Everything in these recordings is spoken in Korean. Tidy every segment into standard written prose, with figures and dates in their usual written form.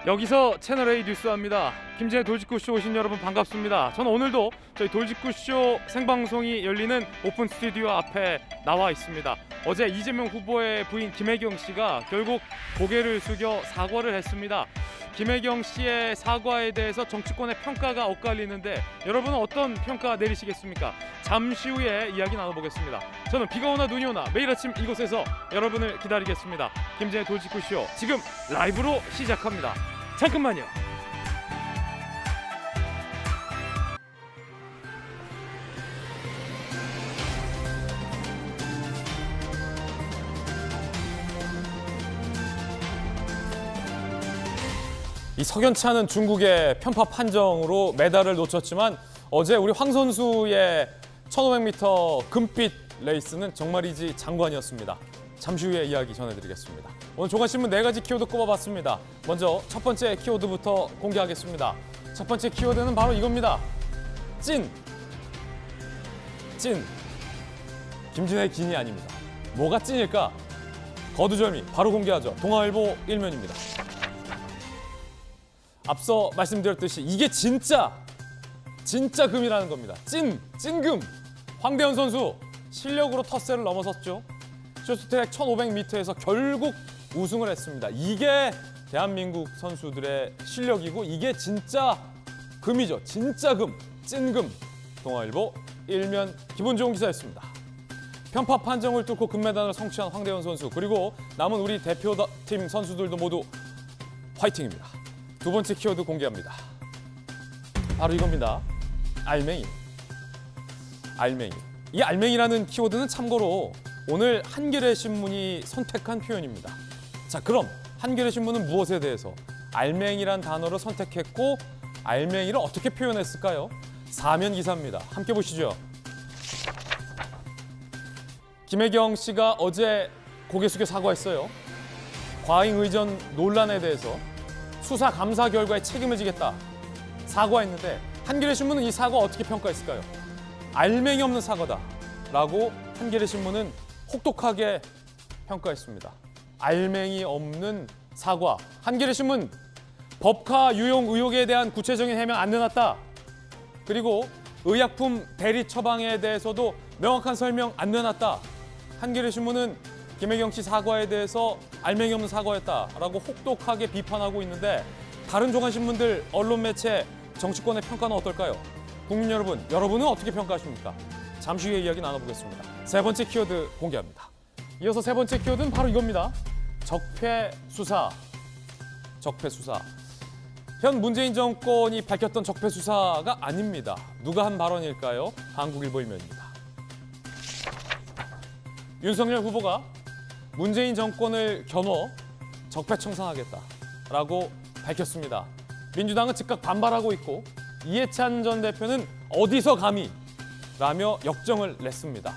여기서 채널A 뉴스합니다. 김진의 돌직구쇼 오신 여러분 반갑습니다. 저는 오늘도 저희 돌직구쇼 생방송이 열리는 오픈 스튜디오 앞에 나와 있습니다. 어제 이재명 후보의 부인 김혜경 씨가 결국 고개를 숙여 사과를 했습니다. 김혜경 씨의 사과에 대해서 정치권의 평가가 엇갈리는데 여러분은 어떤 평가 내리시겠습니까? 잠시 후에 이야기 나눠보겠습니다. 저는 비가 오나 눈이 오나 매일 아침 이곳에서 여러분을 기다리겠습니다. 김진의 돌직구쇼 지금 라이브로 시작합니다. 잠깐만요. 이 석연찮은 중국의 편파 판정으로 메달을 놓쳤지만 어제 우리 황 선수의 1500m 금빛 레이스는 정말이지 장관이었습니다. 잠시 후에 이야기 전해드리겠습니다. 오늘 조간신문 4가지 키워드 꼽아봤습니다. 먼저 첫 번째 키워드부터 공개하겠습니다. 첫 번째 키워드는 바로 이겁니다. 찐. 김진의 긴이 아닙니다. 뭐가 찐일까? 거두절미 바로 공개하죠. 동아일보 1면입니다. 앞서 말씀드렸듯이 이게 진짜 금이라는 겁니다. 찐금. 황대현 선수 실력으로 텃세를 넘어섰죠. 쇼트트랙 1500m에서 결국 우승을 했습니다. 이게 대한민국 선수들의 실력이고 이게 진짜 금이죠. 진짜 금, 찐금. 동아일보 1면 기분 좋은 기사였습니다. 편파 판정을 뚫고 금메달을 성취한 황대현 선수 그리고 남은 우리 대표팀 선수들도 모두 화이팅입니다. 두 번째 키워드 공개합니다. 바로 이겁니다. 알맹이. 이 알맹이라는 키워드는 참고로 오늘 한겨레 신문이 선택한 표현입니다. 자, 그럼 한겨레 신문은 무엇에 대해서 알맹이란 단어를 선택했고 알맹이를 어떻게 표현했을까요? 4면 기사입니다. 함께 보시죠. 김혜경 씨가 어제 고개 숙여 사과했어요. 과잉 의전 논란에 대해서 수사 감사 결과에 책임을 지겠다 사과했는데 한겨레 신문은 이 사과 어떻게 평가했을까요? 알맹이 없는 사과다라고 한겨레 신문은 혹독하게 평가했습니다. 알맹이 없는 사과. 한겨레 신문 법카 유용 의혹에 대한 구체적인 해명 안 내놨다. 그리고 의약품 대리 처방에 대해서도 명확한 설명 안 내놨다. 한겨레 신문은 김혜경 씨 사과에 대해서 알맹이 없는 사과였다라고 혹독하게 비판하고 있는데 다른 조간신문들, 언론 매체, 정치권의 평가는 어떨까요? 국민 여러분, 여러분은 어떻게 평가하십니까? 잠시 후에 이야기 나눠보겠습니다. 세 번째 키워드 공개합니다. 이어서 세 번째 키워드는 바로 이겁니다. 적폐수사. 현 문재인 정권이 밝혔던 적폐수사가 아닙니다. 누가 한 발언일까요? 한국일보 1면입니다. 윤석열 후보가 문재인 정권을 겨누어 적폐청산하겠다라고 밝혔습니다. 민주당은 즉각 반발하고 있고 이해찬 전 대표는 어디서 감히 라며 역정을 냈습니다.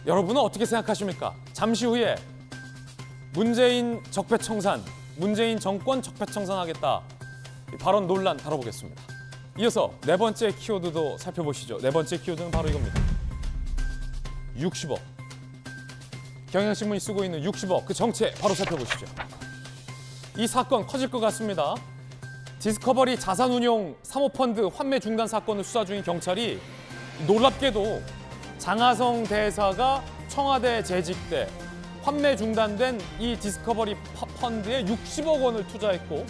여러분은 어떻게 생각하십니까? 잠시 후에 문재인 정권 적폐청산하겠다 발언 논란 다뤄보겠습니다. 이어서 네 번째 키워드도 살펴보시죠. 네 번째 키워드는 바로 이겁니다. 60억. 경향신문이 쓰고 있는 60억 그 정체 바로 살펴보시죠. 이 사건 커질 것 같습니다. 디스커버리 자산운용 사모펀드 환매 중단 사건을 수사 중인 경찰이 놀랍게도 장하성 대사가 청와대 재직 때 환매 중단된 이 디스커버리 펀드에 60억 원을 투자했고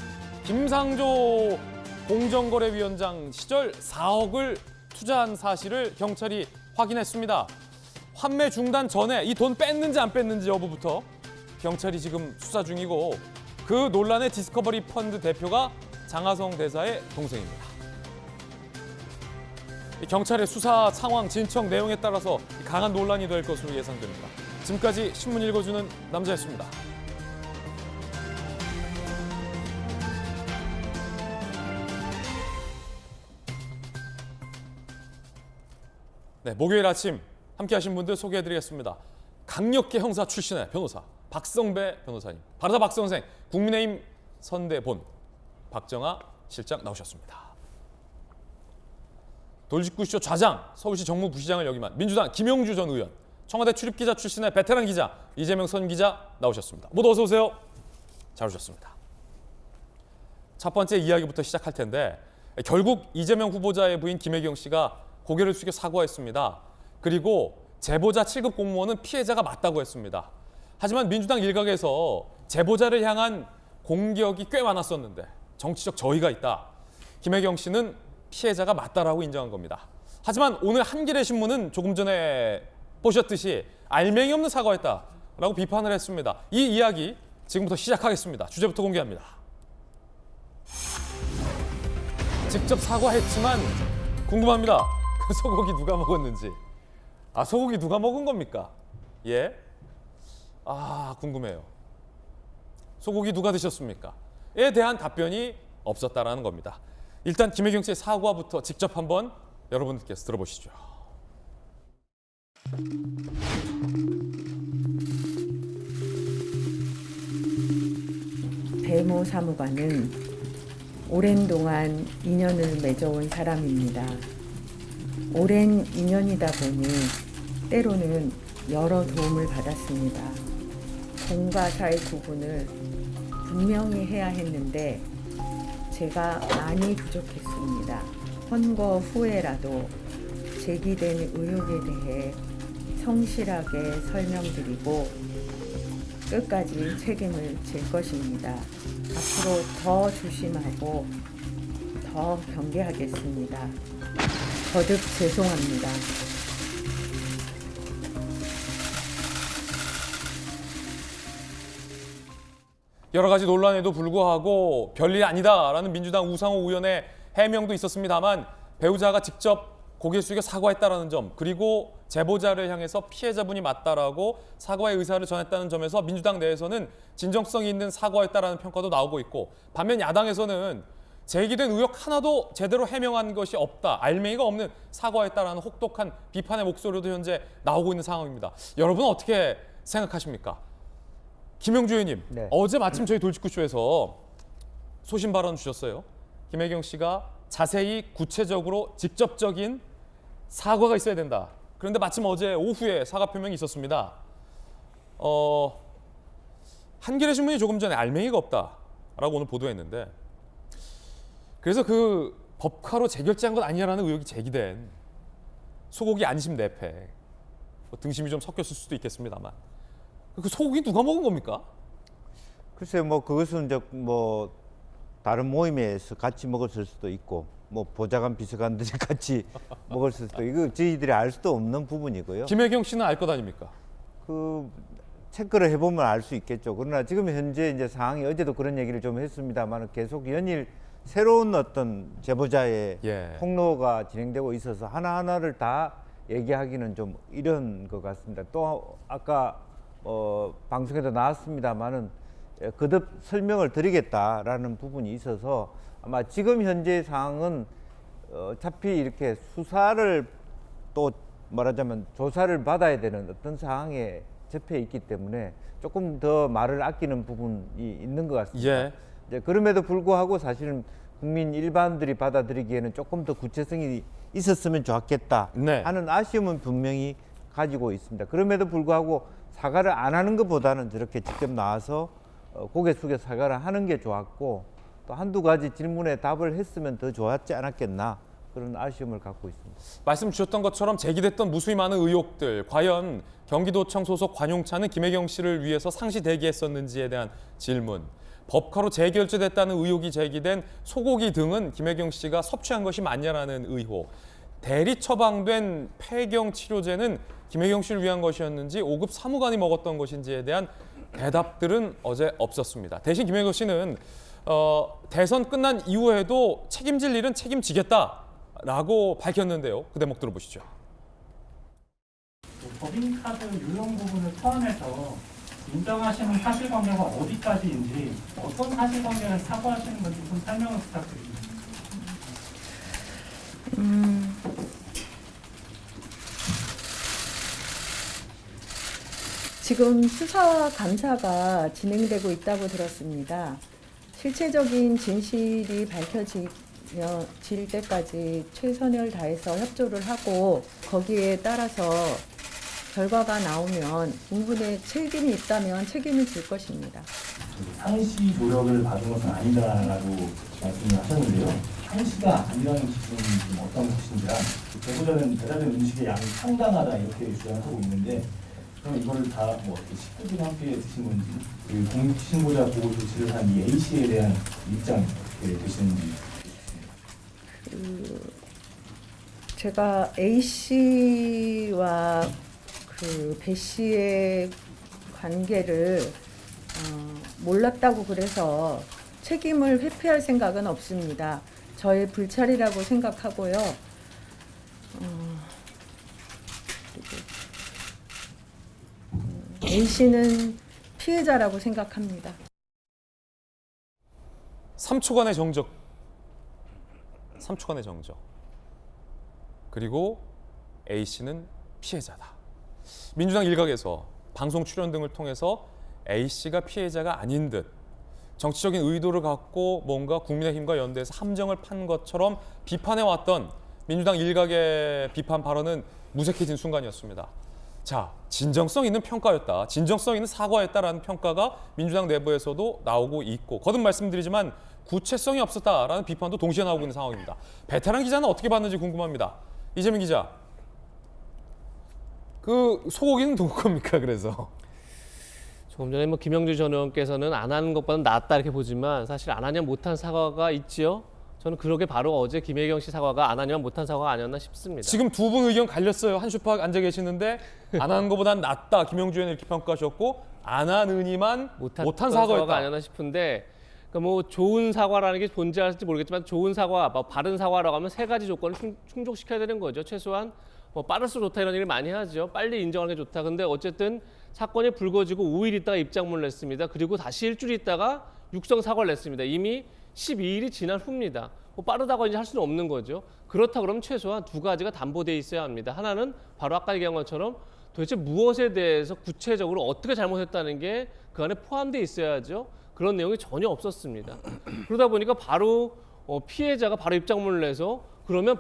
김상조 공정거래위원장 시절 4억을 투자한 사실을 경찰이 확인했습니다. 환매 중단 전에 이 돈 뺐는지 안 뺐는지 여부부터 경찰이 지금 수사 중이고 그 논란의 디스커버리 펀드 대표가 장하성 대사의 동생입니다. 경찰의 수사 상황 진척 내용에 따라서 강한 논란이 될 것으로 예상됩니다. 지금까지 신문 읽어주는 남자였습니다. 네, 목요일 아침 함께 하신 분들 소개해드리겠습니다. 강력계 형사 출신의 변호사 박성배 변호사님, 바르다 박 선생, 국민의힘 선대본 박정아 실장 나오셨습니다. 돌직구쇼 좌장, 서울시 정무부시장을 역임한 민주당 김용주 전 의원, 청와대 출입기자 출신의 베테랑 기자 이재명 선 기자 나오셨습니다. 모두 어서 오세요. 잘 오셨습니다. 첫 번째 이야기부터 시작할 텐데 결국 이재명 후보자의 부인 김혜경 씨가 고개를 숙여 사과했습니다. 그리고 제보자 7급 공무원은 피해자가 맞다고 했습니다. 하지만 민주당 일각에서 제보자를 향한 공격이 꽤 많았었는데 정치적 저의가 있다. 김혜경 씨는 피해자가 맞다라고 인정한 겁니다. 하지만 오늘 한겨레 신문은 조금 전에 보셨듯이 알맹이 없는 사과했다라고 비판을 했습니다. 이 이야기 지금부터 시작하겠습니다. 주제부터 공개합니다. 직접 사과했지만 궁금합니다. 그 소고기 누가 먹었는지. 소고기 누가 먹은 겁니까? 예? 궁금해요. 소고기 누가 드셨습니까? 에 대한 답변이 없었다라는 겁니다. 일단 김혜경 씨의 사과부터 직접 한번 여러분들께서 들어보시죠. 배모 사무관은 오랜 동안 인연을 맺어온 사람입니다. 오랜 인연이다 보니 때로는 여러 도움을 받았습니다. 공과 사의 구분을 분명히 해야 했는데 제가 많이 부족했습니다. 헌거 후에라도 제기된 의혹에 대해 성실하게 설명드리고 끝까지 책임을 질 것입니다. 앞으로 더 조심하고 더 경계하겠습니다. 거듭 죄송합니다. 여러 가지 논란에도 불구하고 별일 아니다라는 민주당 우상호 의원의 해명도 있었습니다만 배우자가 직접 고개 숙여 사과했다라는 점, 그리고 제보자를 향해서 피해자분이 맞다라고 사과의 의사를 전했다는 점에서 민주당 내에서는 진정성이 있는 사과였다라는 평가도 나오고 있고, 반면 야당에서는 제기된 의혹 하나도 제대로 해명한 것이 없다, 알맹이가 없는 사과였다라는 혹독한 비판의 목소리도 현재 나오고 있는 상황입니다. 여러분은 어떻게 생각하십니까? 김영주 의원님, 네. 어제 마침 저희 돌직구쇼에서 소신 발언 주셨어요. 김혜경 씨가 자세히 구체적으로 직접적인 사과가 있어야 된다. 그런데 마침 어제 오후에 사과 표명이 있었습니다. 한겨레 신문이 조금 전에 알맹이가 없다라고 오늘 보도했는데, 그래서 그 법카로 재결제한 것 아니냐라는 의혹이 제기된 소고기 안심 내패, 등심이 좀 섞였을 수도 있겠습니다만, 그 소고기 누가 먹은 겁니까? 글쎄요, 뭐 그것은 이제 뭐 다른 모임에서 같이 먹었을 수도 있고, 뭐 보좌관 비서관들이 같이 먹었을 수도, 이거 저희들이 알 수도 없는 부분이고요. 김혜경 씨는 알 것 아닙니까? 그 체크를 해보면 알 수 있겠죠. 그러나 지금 현재 이제 상황이, 어제도 그런 얘기를 좀 했습니다만, 계속 연일 새로운 어떤 제보자의 폭로가 진행되고 있어서 하나하나를 다 얘기하기는 좀 이런 것 같습니다. 또 아까 방송에도 나왔습니다만은 거듭 설명을 드리겠다라는 부분이 있어서, 아마 지금 현재 상황은 어차피 이렇게 수사를 또 말하자면 조사를 받아야 되는 어떤 상황에 접해 있기 때문에 조금 더 말을 아끼는 부분이 있는 것 같습니다. 이제 그럼에도 불구하고 사실은 국민 일반들이 받아들이기에는 조금 더 구체성이 있었으면 좋았겠다 하는 아쉬움은 분명히 가지고 있습니다. 그럼에도 불구하고 사과를 안 하는 것보다는 저렇게 직접 나와서 고개 숙여 사과를 하는 게 좋았고, 또 한두 가지 질문에 답을 했으면 더 좋았지 않았겠나, 그런 아쉬움을 갖고 있습니다. 말씀 주셨던 것처럼 제기됐던 무수히 많은 의혹들, 과연 경기도청 소속 관용차는 김혜경 씨를 위해서 상시 대기했었는지에 대한 질문, 법카로 재결제됐다는 의혹이 제기된 소고기 등은 김혜경 씨가 섭취한 것이 맞냐라는 의혹, 대리 처방된 폐경 치료제는 김혜경 씨를 위한 것이었는지 5급 사무관이 먹었던 것인지에 대한 대답들은 어제 없었습니다. 대신 김혜경 씨는 대선 끝난 이후에도 책임질 일은 책임지겠다라고 밝혔는데요. 그 대목 들어보시죠. 법인카드 유용 부분을 포함해서 인정하시는 사실관계가 어디까지인지, 어떤 사실관계를 사고하시는 건지 좀 설명을 부탁드립니다. 지금 수사 감사가 진행되고 있다고 들었습니다. 실체적인 진실이 밝혀질 때까지 최선을 다해서 협조를 하고, 거기에 따라서 결과가 나오면 공분에 책임이 있다면 책임을 질 것입니다. 상시 조력을 받은 것은 아니다라고 말씀을 하셨는데요. 상시가 아니라는 기준은 좀 어떤 것인지랑 제보자는 배달된 음식의 양이 상당하다 이렇게 주장하고 있는데 그럼 이거를 다 뭐 식구들과 함께 드신 건지 그 공익신고자 보호 조치를 한 이 A 씨에 대한 입장 어떻게 되시는지. 제가 A 씨와 그 배 씨의 관계를 몰랐다고 그래서 책임을 회피할 생각은 없습니다. 저의 불찰이라고 생각하고요. A 씨는 피해자라고 생각합니다. 3초간의 정적. 3초간의 정적. 그리고 A 씨는 피해자다. 민주당 일각에서 방송 출연 등을 통해서 A 씨가 피해자가 아닌 듯 정치적인 의도를 갖고 뭔가 국민의힘과 연대해서 함정을 판 것처럼 비판해왔던 민주당 일각의 비판 발언은 무색해진 순간이었습니다. 자, 진정성 있는 평가였다, 진정성 있는 사과였다라는 평가가 민주당 내부에서도 나오고 있고 거듭 말씀드리지만 구체성이 없었다라는 비판도 동시에 나오고 있는 상황입니다. 베테랑 기자는 어떻게 봤는지 궁금합니다. 이재민 기자, 그 소고기는 누구 겁니까? 그래서 조금 전에 뭐 김영주 전 의원께서는 안 하는 것보다는 낫다 이렇게 보지만 사실 안 하냐 못한 사과가 있지요. 저는 그러게 바로 어제 김혜경 씨 사과가 안 하냐면 못한 사과가 아니었나 싶습니다. 지금 두 분 의견 갈렸어요. 한슈팍 앉아 계시는데 안 하는 것보단 낫다 김영주 의원 이렇게 평가하셨고 안 하느니만 못한 사과였다. 아니었나 싶은데 그러니까 뭐 좋은 사과라는 게 존재할지 모르겠지만 좋은 사과, 뭐 바른 사과라고 하면 세 가지 조건을 충족시켜야 되는 거죠. 최소한 뭐 빠를수록 좋다 이런 얘기를 많이 하죠. 빨리 인정하는 게 좋다. 근데 어쨌든 사건이 불거지고 5일 있다가 입장문을 냈습니다. 그리고 다시 일주일 있다가 육성 사과를 냈습니다. 이미 12일이 지난 후입니다. 뭐 빠르다고 이제 할 수는 없는 거죠. 그렇다 그러면 최소한 두 가지가 담보돼 있어야 합니다. 하나는 바로 아까 얘기한 것처럼 도대체 무엇에 대해서 구체적으로 어떻게 잘못했다는 게 그 안에 포함돼 있어야죠. 그런 내용이 전혀 없었습니다. 그러다 보니까 바로 피해자가 바로 입장문을 내서 그러면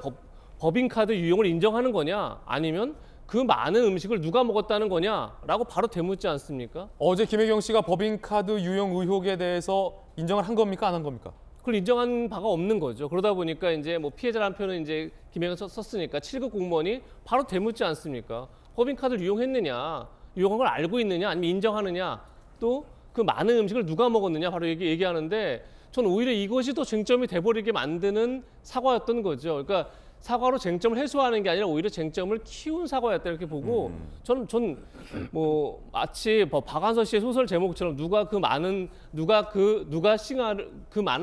법인카드 유용을 인정하는 거냐 아니면 그 많은 음식을 누가 먹었다는 거냐라고 바로 되묻지 않습니까? 어제 김혜경 씨가 법인카드 유용 의혹에 대해서 인정을 한 겁니까? 안 한 겁니까? 그걸 인정한 바가 없는 거죠. 그러다 보니까 이제 뭐 피해자라는 표현은 이제 김혜경 썼으니까 7급 공무원이 바로 되묻지 않습니까? 법인카드를 유용했느냐, 유용한 걸 알고 있느냐, 아니면 인정하느냐, 또 그 많은 음식을 누가 먹었느냐 바로 얘기하는데 저는 오히려 이것이 더 쟁점이 돼버리게 만드는 사과였던 거죠. 그러니까 사과로 쟁점을 해소하는 게 아니라 오히려 쟁점을 키운 사과였다 이렇게 보고 전 뭐 마치 박한서 씨의 소설 제목처럼 누가 많은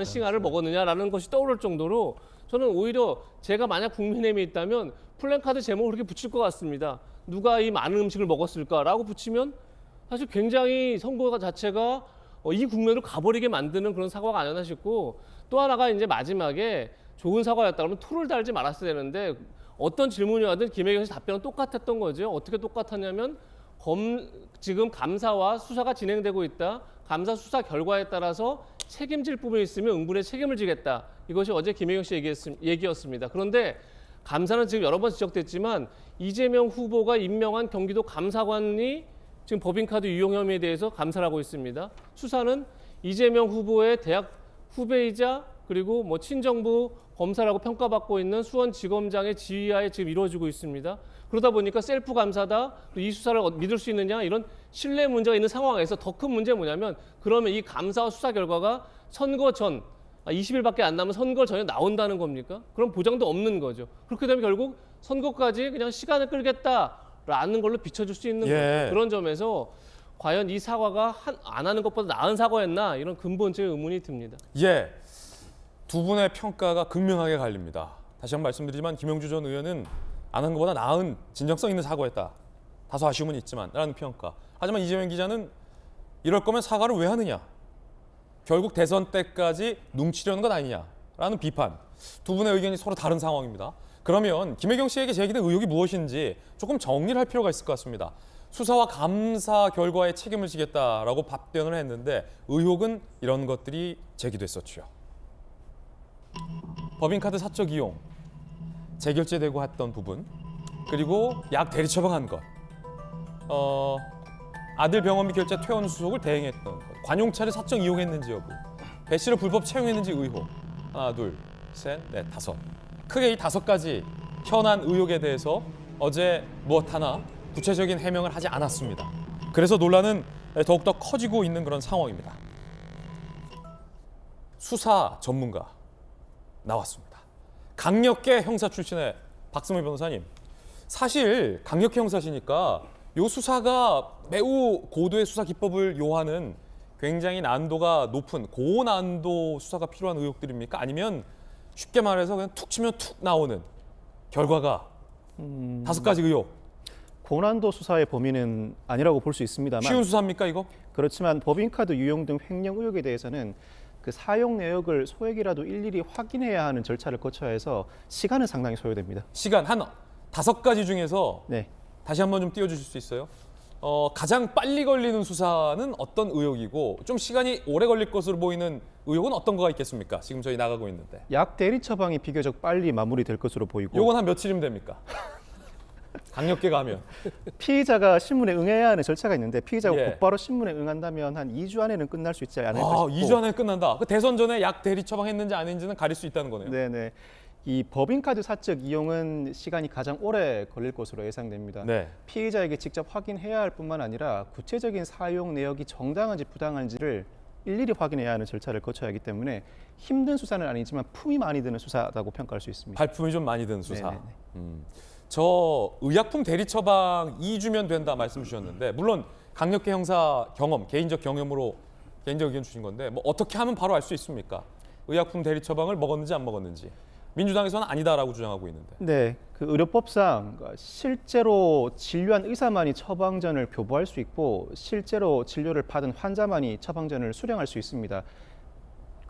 싱하를 먹었느냐라는 것이 떠오를 정도로 저는 오히려 제가 만약 국민의힘에 있다면 플랜카드 제목을 그렇게 붙일 것 같습니다. 누가 이 많은 음식을 먹었을까라고 붙이면 사실 굉장히 선거 자체가 이 국면으로 가버리게 만드는 그런 사과가 아니었나 싶고 또 하나가 이제 마지막에 좋은 사과였다 그러면 토를 달지 말았어야 되는데 어떤 질문이 와든 김혜경 씨 답변은 똑같았던 거죠. 어떻게 똑같았냐면 지금 감사와 수사가 진행되고 있다. 감사 수사 결과에 따라서 책임질 부분이 있으면 응분의 책임을 지겠다. 이것이 어제 김혜경 씨 얘기였습니다. 그런데 감사는 지금 여러 번 지적됐지만 이재명 후보가 임명한 경기도 감사관이 지금 법인카드 유용 혐의에 대해서 감사를 하고 있습니다. 수사는 이재명 후보의 대학 후배이자 그리고 뭐 친정부 검사라고 평가받고 있는 수원지검장의 지휘하에 지금 이루어지고 있습니다. 그러다 보니까 셀프 감사다, 이 수사를 믿을 수 있느냐 이런 신뢰 문제가 있는 상황에서 더 큰 문제는 뭐냐면 그러면 이 감사와 수사 결과가 선거 전 20일밖에 안 남은 선거 전에 나온다는 겁니까? 그럼 보장도 없는 거죠. 그렇게 되면 결국 선거까지 그냥 시간을 끌겠다라는 걸로 비춰줄 수 있는 거죠. 그런 점에서 과연 이 사과가 안 하는 것보다 나은 사과였나 이런 근본적인 의문이 듭니다. 예, 두 분의 평가가 극명하게 갈립니다. 다시 한번 말씀드리지만 김영주 전 의원은 안 한 것보다 나은 진정성 있는 사과였다. 다소 아쉬움은 있지만 라는 평가. 하지만 이재명 기자는 이럴 거면 사과를 왜 하느냐. 결국 대선 때까지 뭉치려는 것 아니냐라는 비판. 두 분의 의견이 서로 다른 상황입니다. 그러면 김혜경 씨에게 제기된 의혹이 무엇인지 조금 정리를 할 필요가 있을 것 같습니다. 수사와 감사 결과에 책임을 지겠다라고 답변을 했는데 의혹은 이런 것들이 제기됐었죠. 법인카드 사적 이용, 재결제되고 했던 부분, 그리고 약 대리 처방한 것, 아들 병원비 결제 퇴원 수속을 대행했던 것, 관용차를 사적 이용했는지 여부, 배 씨를 불법 채용했는지 의혹. 하나, 둘, 셋, 넷, 다섯. 크게 이 5가지 현안 의혹에 대해서 어제 무엇 하나 구체적인 해명을 하지 않았습니다. 그래서 논란은 더욱더 커지고 있는 그런 상황입니다. 수사 전문가 나왔습니다. 강력계 형사 출신의 박승호 변호사님. 사실 강력계 형사시니까 이 수사가 매우 고도의 수사 기법을 요하는 굉장히 난도가 높은 고난도 수사가 필요한 의혹들입니까? 아니면 쉽게 말해서 그냥 툭 치면 툭 나오는 결과가 5가지 의혹. 고난도 수사의 범위는 아니라고 볼 수 있습니다만 쉬운 수사입니까 이거? 그렇지만 법인카드 유용 등 횡령 의혹에 대해서는 그 사용 내역을 소액이라도 일일이 확인해야 하는 절차를 거쳐야 해서 시간은 상당히 소요됩니다. 시간 한 5가지 중에서 네. 다시 한번 좀 띄워주실 수 있어요? 가장 빨리 걸리는 수사는 어떤 의혹이고 좀 시간이 오래 걸릴 것으로 보이는 의혹은 어떤 거가 있겠습니까? 지금 저희 나가고 있는데. 약 대리 처방이 비교적 빨리 마무리될 것으로 보이고 요건 한 며칠이면 됩니까? 강력계 가면. 피의자가 신문에 응해야 하는 절차가 있는데 피의자가 예. 곧바로 신문에 응한다면 한 2주 안에는 끝날 수 있지 않을까 아, 싶고 2주 안에 끝난다. 그 대선 전에 약 대리 처방했는지 아닌지는 가릴 수 있다는 거네요. 네네. 이 법인카드 사적 이용은 시간이 가장 오래 걸릴 것으로 예상됩니다. 네. 피의자에게 직접 확인해야 할 뿐만 아니라 구체적인 사용 내역이 정당한지 부당한지를 일일이 확인해야 하는 절차를 거쳐야 하기 때문에 힘든 수사는 아니지만 품이 많이 드는 수사라고 평가할 수 있습니다. 발품이 좀 많이 든 수사. 네네네. 저 의약품 대리 처방 2주면 된다 말씀 주셨는데 물론 강력계 형사 경험, 개인적 경험으로 개인적 의견 주신 건데 뭐 어떻게 하면 바로 알 수 있습니까? 의약품 대리 처방을 먹었는지 안 먹었는지. 민주당에서는 아니다라고 주장하고 있는데. 네, 그 의료법상 실제로 진료한 의사만이 처방전을 교부할 수 있고 실제로 진료를 받은 환자만이 처방전을 수령할 수 있습니다.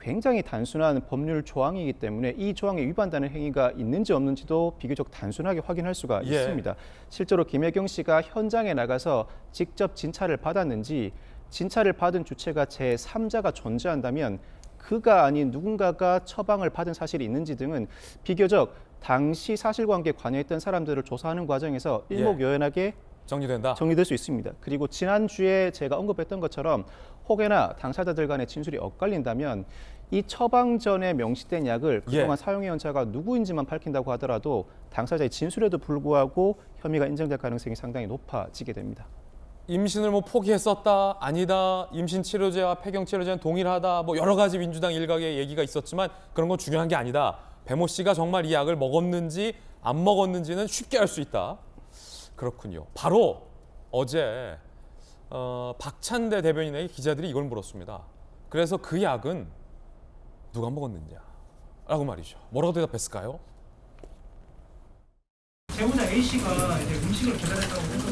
굉장히 단순한 법률 조항이기 때문에 이 조항에 위반되는 행위가 있는지 없는지도 비교적 단순하게 확인할 수가 예. 있습니다. 실제로 김혜경 씨가 현장에 나가서 직접 진찰을 받았는지 진찰을 받은 주체가 제3자가 존재한다면 그가 아닌 누군가가 처방을 받은 사실이 있는지 등은 비교적 당시 사실관계에 관여했던 사람들을 조사하는 과정에서 일목요연하게 정리된다. 정리될 수 있습니다. 그리고 지난주에 제가 언급했던 것처럼 혹여나 당사자들 간의 진술이 엇갈린다면 이 처방전에 명시된 약을 그동안 사용해온 자가 누구인지만 밝힌다고 하더라도 당사자의 진술에도 불구하고 혐의가 인정될 가능성이 상당히 높아지게 됩니다. 임신을 뭐 포기했었다, 아니다, 임신 치료제와 폐경 치료제는 동일하다, 뭐 여러 가지 민주당 일각의 얘기가 있었지만 그런 건 중요한 게 아니다. 배모 씨가 정말 이 약을 먹었는지 안 먹었는지는 쉽게 알 수 있다. 그렇군요. 바로 어제 박찬대 대변인에게 기자들이 이걸 물었습니다. 그래서 그 약은 누가 먹었느냐라고 말이죠. 뭐라고 대답했을까요? 배우자 A 씨가 이제 음식을 배달했다고 해서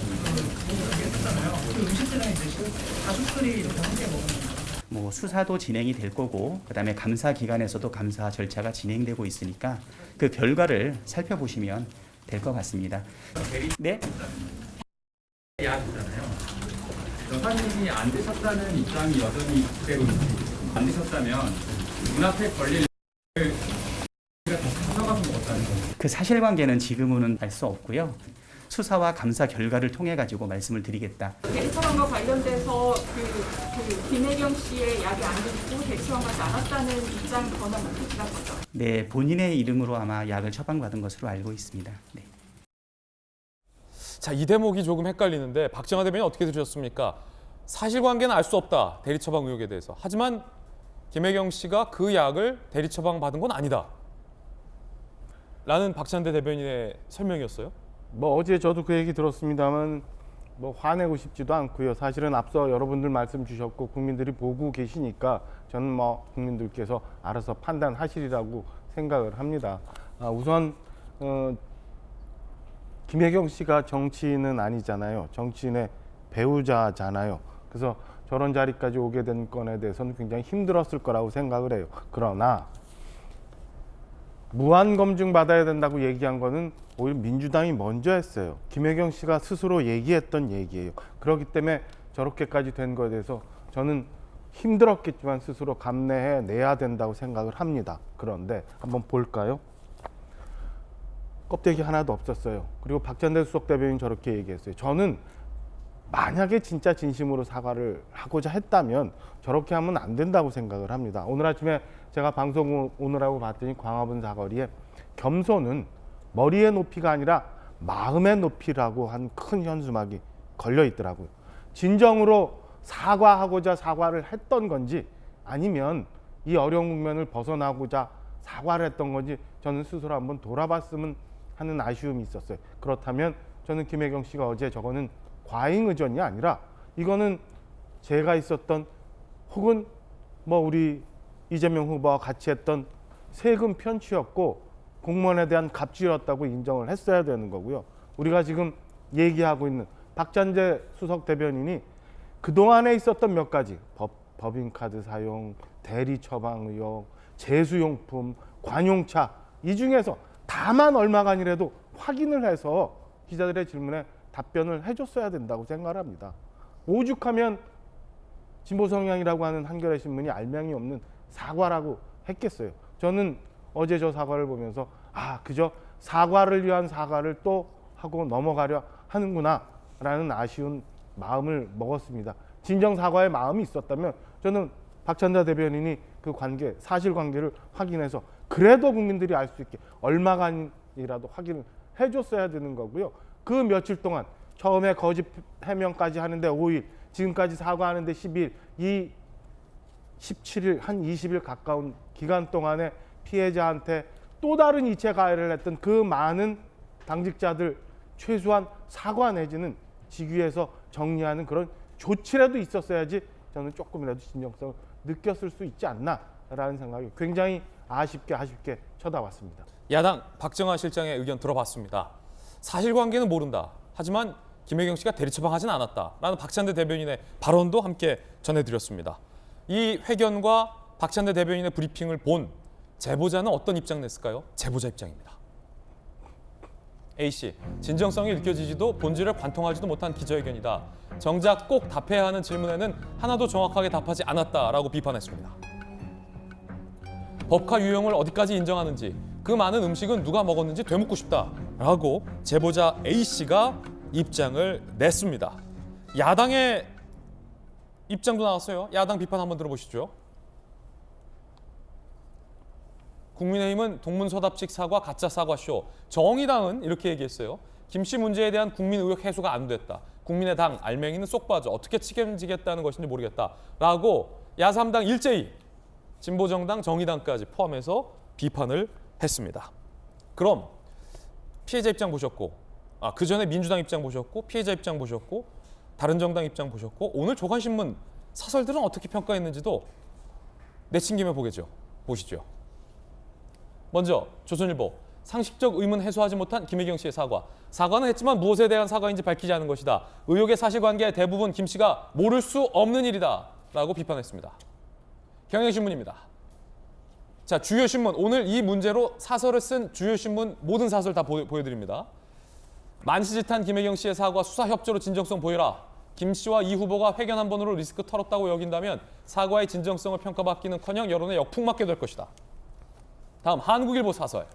보고를 했잖아요. 그 음식들은 이제 가족들이 이렇게 함께 먹는 거예요. 뭐 수사도 진행이 될 거고 그다음에 감사 기관에서도 감사 절차가 진행되고 있으니까 그 결과를 살펴보시면 될 것 같습니다. 네? 약이잖아요. 확인이 안 되셨다는 입장이 여전히 그대로인지 안 되셨다면 눈앞에 걸릴 가져가서 먹었다는 거예요. 그 사실관계는 지금은 알 수 없고요. 수사와 감사 결과를 통해 가지고 말씀을 드리겠다. 대리처방과 관련돼서 김혜경 씨의 약이 안 듣고 대리처방받지 않았다는 입장 권한 못 표시한 거죠? 네, 본인의 이름으로 아마 약을 처방받은 것으로 알고 있습니다. 네. 자, 이 대목이 조금 헷갈리는데 박정하 대변인 어떻게 들으셨습니까? 사실관계는 알 수 없다. 대리 처방 의혹에 대해서. 하지만 김혜경 씨가 그 약을 대리 처방 받은 건 아니다. 라는 박찬대 대변인의 설명이었어요. 뭐 어제 저도 그 얘기 들었습니다만 뭐 화내고 싶지도 않고요. 사실은 앞서 여러분들 말씀 주셨고 국민들이 보고 계시니까 저는 뭐 국민들께서 알아서 판단하시리라고 생각을 합니다. 우선 김혜경 씨가 정치인은 아니잖아요. 정치인의 배우자잖아요. 그래서 저런 자리까지 오게 된 건에 대해서는 굉장히 힘들었을 거라고 생각을 해요. 그러나 무한 검증 받아야 된다고 얘기한 거는 오히려 민주당이 먼저 했어요. 김혜경 씨가 스스로 얘기했던 얘기예요. 그렇기 때문에 저렇게까지 된 거에 대해서 저는 힘들었겠지만 스스로 감내해 내야 된다고 생각을 합니다. 그런데 한번 볼까요? 껍데기 하나도 없었어요. 그리고 박찬대 수석 대변인 저렇게 얘기했어요. 저는 만약에 진짜 진심으로 사과를 하고자 했다면 저렇게 하면 안 된다고 생각을 합니다. 오늘 아침에 제가 방송 오느라고 봤더니 광화문 사거리에 겸손은 머리의 높이가 아니라 마음의 높이라고 한 큰 현수막이 걸려 있더라고요. 진정으로 사과하고자 사과를 했던 건지 아니면 이 어려운 국면을 벗어나고자 사과를 했던 건지 저는 스스로 한번 돌아봤으면 하는 아쉬움이 있었어요. 그렇다면 저는 김혜경 씨가 어제 저거는 과잉 의전이 아니라 이거는 제가 있었던 혹은 뭐 우리 이재명 후보와 같이 했던 세금 편취였고 공무원에 대한 갑질이었다고 인정을 했어야 되는 거고요. 우리가 지금 얘기하고 있는 박찬대 수석 대변인이 그동안에 있었던 몇 가지 법인카드 사용, 대리 처방 의혹, 제수용품, 관용차 이 중에서 다만 얼마간이라도 확인을 해서 기자들의 질문에 답변을 해줬어야 된다고 생각합니다. 오죽하면 진보 성향이라고 하는 한겨레 신문이 알맹이 없는 사과라고 했겠어요. 저는 어제 저 사과를 보면서 그저 사과를 위한 사과를 또 하고 넘어가려 하는구나 라는 아쉬운 마음을 먹었습니다. 진정 사과의 마음이 있었다면 저는 박찬대 대변인이 그 관계, 사실관계를 확인해서 그래도 국민들이 알 수 있게 얼마간이라도 확인을 해줬어야 되는 거고요. 그 며칠 동안 처음에 거짓 해명까지 하는데 5일, 지금까지 사과하는데 10일, 이 17일, 한 20일 가까운 기간 동안에 피해자한테 또 다른 이체 가해를 했던 그 많은 당직자들 최소한 사과 내지는 직위에서 정리하는 그런 조치라도 있었어야지 저는 조금이라도 진정성을 느꼈을 수 있지 않나라는 생각이 굉장히 아쉽게 쳐다봤습니다. 야당 박정아 실장의 의견 들어봤습니다. 사실관계는 모른다. 하지만 김혜경 씨가 대리처방하진 않았다라는 박찬대 대변인의 발언도 함께 전해드렸습니다. 이 회견과 박찬대 대변인의 브리핑을 본 제보자는 어떤 입장 냈을까요? 제보자 입장입니다. A씨, 진정성이 느껴지지도 본질을 관통하지도 못한 기자회견이다. 정작 꼭 답해야 하는 질문에는 하나도 정확하게 답하지 않았다라고 비판했습니다. 법화 유형을 어디까지 인정하는지, 그 많은 음식은 누가 먹었는지 되묻고 싶다라고 제보자 A씨가 입장을 냈습니다. 야당의 입장도 나왔어요. 야당 비판 한번 들어보시죠. 국민의힘은 동문서답식 사과, 가짜 사과쇼. 정의당은 이렇게 얘기했어요. 김씨 문제에 대한 국민 의혹 해소가 안 됐다. 국민의당 알맹이는 쏙 빠져. 어떻게 책임지겠다는 것인지 모르겠다. 라고 야3당 일제히 진보정당, 정의당까지 포함해서 비판을 했습니다. 그럼 피해자 입장 보셨고, 그 전에 민주당 입장 보셨고, 피해자 입장 보셨고, 다른 정당 입장 보셨고, 오늘 조간신문 사설들은 어떻게 평가했는지도 내친김에 보시죠. 먼저 조선일보, 상식적 의문 해소하지 못한 김혜경 씨의 사과. 사과는 했지만 무엇에 대한 사과인지 밝히지 않은 것이다. 의혹의 사실관계 대부분 김 씨가 모를 수 없는 일이다. 라고 비판했습니다. 경향신문입니다. 자, 주요 신문, 오늘 이 문제로 사설을 쓴 주요 신문 모든 사설 다 보여드립니다. 만시짓한 김혜경 씨의 사과, 수사 협조로 진정성 보여라. 김 씨와 이 후보가 회견 한 번으로 리스크 털었다고 여긴다면 사과의 진정성을 평가받기는커녕 여론에 역풍맞게 될 것이다. 다음 한국일보 사설.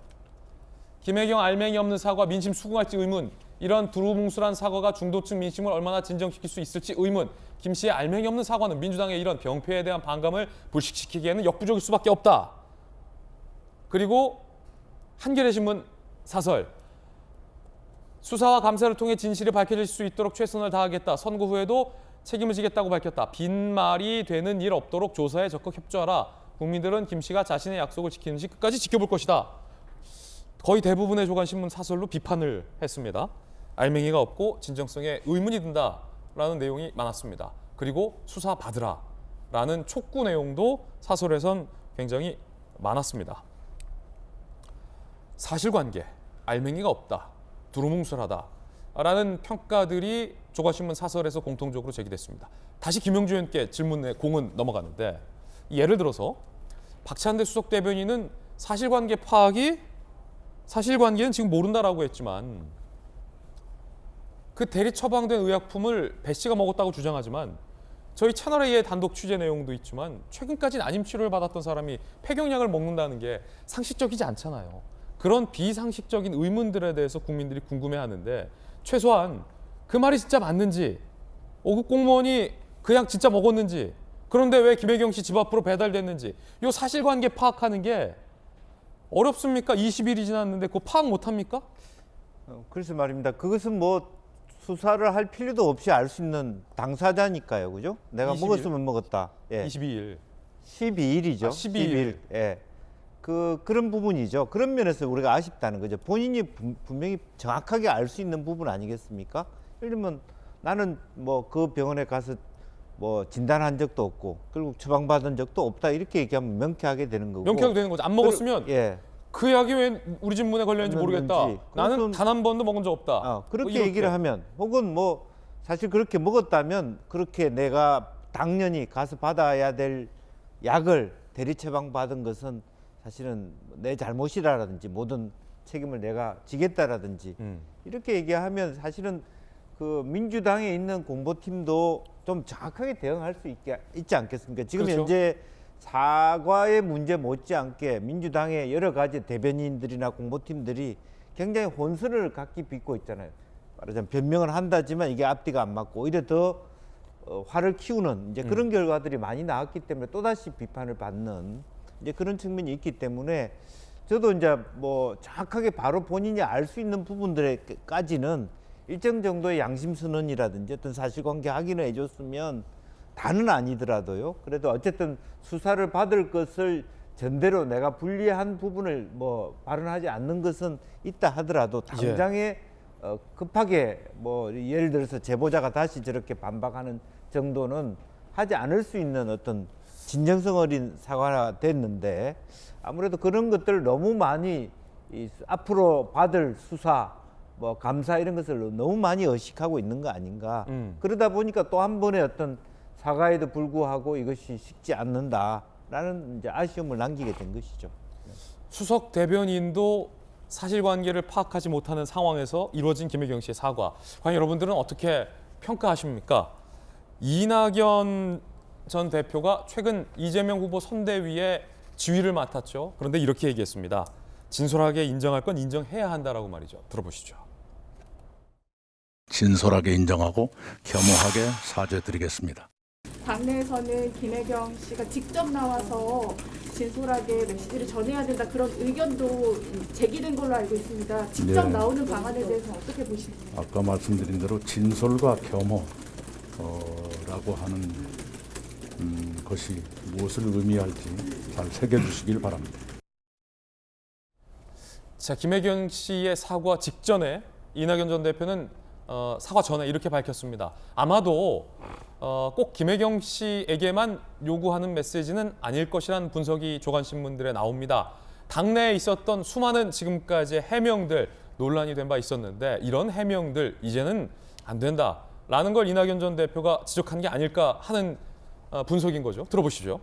김혜경 알맹이 없는 사과, 민심 수긍할지 의문. 이런 두루뭉술한 사과가 중도층 민심을 얼마나 진정시킬 수 있을지 의문. 김 씨의 알맹이 없는 사과는 민주당의 이런 병폐에 대한 반감을 불식시키기에는 역부족일 수밖에 없다. 그리고 한겨레신문 사설. 수사와 감사를 통해 진실이 밝혀질 수 있도록 최선을 다하겠다. 선거 후에도 책임을 지겠다고 밝혔다. 빈말이 되는 일 없도록 조사에 적극 협조하라. 국민들은 김 씨가 자신의 약속을 지키는지 끝까지 지켜볼 것이다. 거의 대부분의 조간신문 사설로 비판을 했습니다. 알맹이가 없고 진정성에 의문이 든다라는 내용이 많았습니다. 그리고 수사 받으라라는 촉구 내용도 사설에선 굉장히 많았습니다. 사실관계, 알맹이가 없다, 두루뭉술하다라는 평가들이 조간신문 사설에서 공통적으로 제기됐습니다. 다시 김영주 의원께 질문의 공은 넘어가는데, 예를 들어서 박찬대 수석 대변인은 사실관계는 지금 모른다라고 했지만 그 대리 처방된 의약품을 배 씨가 먹었다고 주장하지만 저희 채널A의 단독 취재 내용도 있지만 최근까지는 안임 치료를 받았던 사람이 폐경약을 먹는다는 게 상식적이지 않잖아요. 그런 비상식적인 의문들에 대해서 국민들이 궁금해하는데 최소한 그 말이 진짜 맞는지 5급 공무원이 그냥 진짜 먹었는지, 그런데 왜 김혜경 씨 집 앞으로 배달됐는지 이 사실관계 파악하는 게 어렵습니까? 20일이 지났는데 그거 파악 못합니까? 그래서 말입니다. 그것은 뭐 수사를 할 필요도 없이 알 수 있는 당사자니까요. 그죠? 내가 22일? 먹었으면 먹었다. 예. 22일. 12일이죠. 12일. 예. 그런 부분이죠. 그런 면에서 우리가 아쉽다는 거죠. 본인이 분명히 정확하게 알 수 있는 부분 아니겠습니까? 예를 들면 나는 뭐 그 병원에 가서 뭐 진단한 적도 없고 결국 처방받은 적도 없다 이렇게 얘기하면 명쾌하게 되는 거고. 명쾌하게 되는 거죠. 안 먹었으면 예. 그 약이 왜 우리 집 문에 걸렸는지 모르겠다. 나는 단 한 번도 먹은 적 없다. 그렇게 뭐 얘기를 하면, 혹은 뭐 사실 그렇게 먹었다면 그렇게 내가 당연히 가서 받아야 될 약을 대리 처방받은 것은 사실은 내 잘못이라든지 모든 책임을 내가 지겠다라든지 이렇게 얘기하면 사실은 그 민주당에 있는 공보팀도 좀 정확하게 대응할 수 있지 않겠습니까? 지금 그렇죠. 현재 사과의 문제 못지않게 민주당의 여러 가지 대변인들이나 공보팀들이 굉장히 혼선을 각기 빚고 있잖아요. 말하자면 변명을 한다지만 이게 앞뒤가 안 맞고 오히려 더 화를 키우는 이제 그런 결과들이 많이 나왔기 때문에 또다시 비판을 받는 이제 그런 측면이 있기 때문에 저도 이제 뭐 정확하게 바로 본인이 알 수 있는 부분들까지는 일정 정도의 양심 선언이라든지 어떤 사실관계 확인을 해줬으면 다는 아니더라도요. 그래도 어쨌든 수사를 받을 것을 전대로 내가 불리한 부분을 뭐 발언하지 않는 것은 있다 하더라도 당장에 급하게 뭐 예를 들어서 제보자가 다시 저렇게 반박하는 정도는 하지 않을 수 있는 어떤 진정성 어린 사과가 됐는데 아무래도 그런 것들을 너무 많이 앞으로 받을 수사 뭐 감사 이런 것을 너무 많이 의식하고 있는 거 아닌가. 그러다 보니까 또 한 번의 어떤 사과에도 불구하고 이것이 식지 않는다라는 이제 아쉬움을 남기게 된 것이죠. 수석 대변인도 사실관계를 파악하지 못하는 상황에서 이루어진 김혜경 씨의 사과. 과연 여러분들은 어떻게 평가하십니까? 이낙연 전 대표가 최근 이재명 후보 선대위의 지휘를 맡았죠. 그런데 이렇게 얘기했습니다. 진솔하게 인정할 건 인정해야 한다라고 말이죠. 들어보시죠. 진솔하게 인정하고 겸허하게 사죄드리겠습니다. 당내에서는 김혜경 씨가 직접 나와서 진솔하게 메시지를 전해야 된다 그런 의견도 제기된 걸로 알고 있습니다. 직접 나오는 방안에 대해서 어떻게 보십니까? 아까 말씀드린 대로 진솔과 겸허라고 하는 것이 무엇을 의미할지 잘 새겨주시길 바랍니다. 자, 김혜경 씨의 사과 직전에 이낙연 전 대표는 사과 전에 이렇게 밝혔습니다. 아마도 꼭 김혜경 씨에게만 요구하는 메시지는 아닐 것이라는 분석이 조간신문들에 나옵니다. 당내에 있었던 수많은 지금까지의 해명들 논란이 된 바 있었는데 이런 해명들 이제는 안 된다라는 걸 이낙연 전 대표가 지적한 게 아닐까 하는 분석인 거죠. 들어보시죠.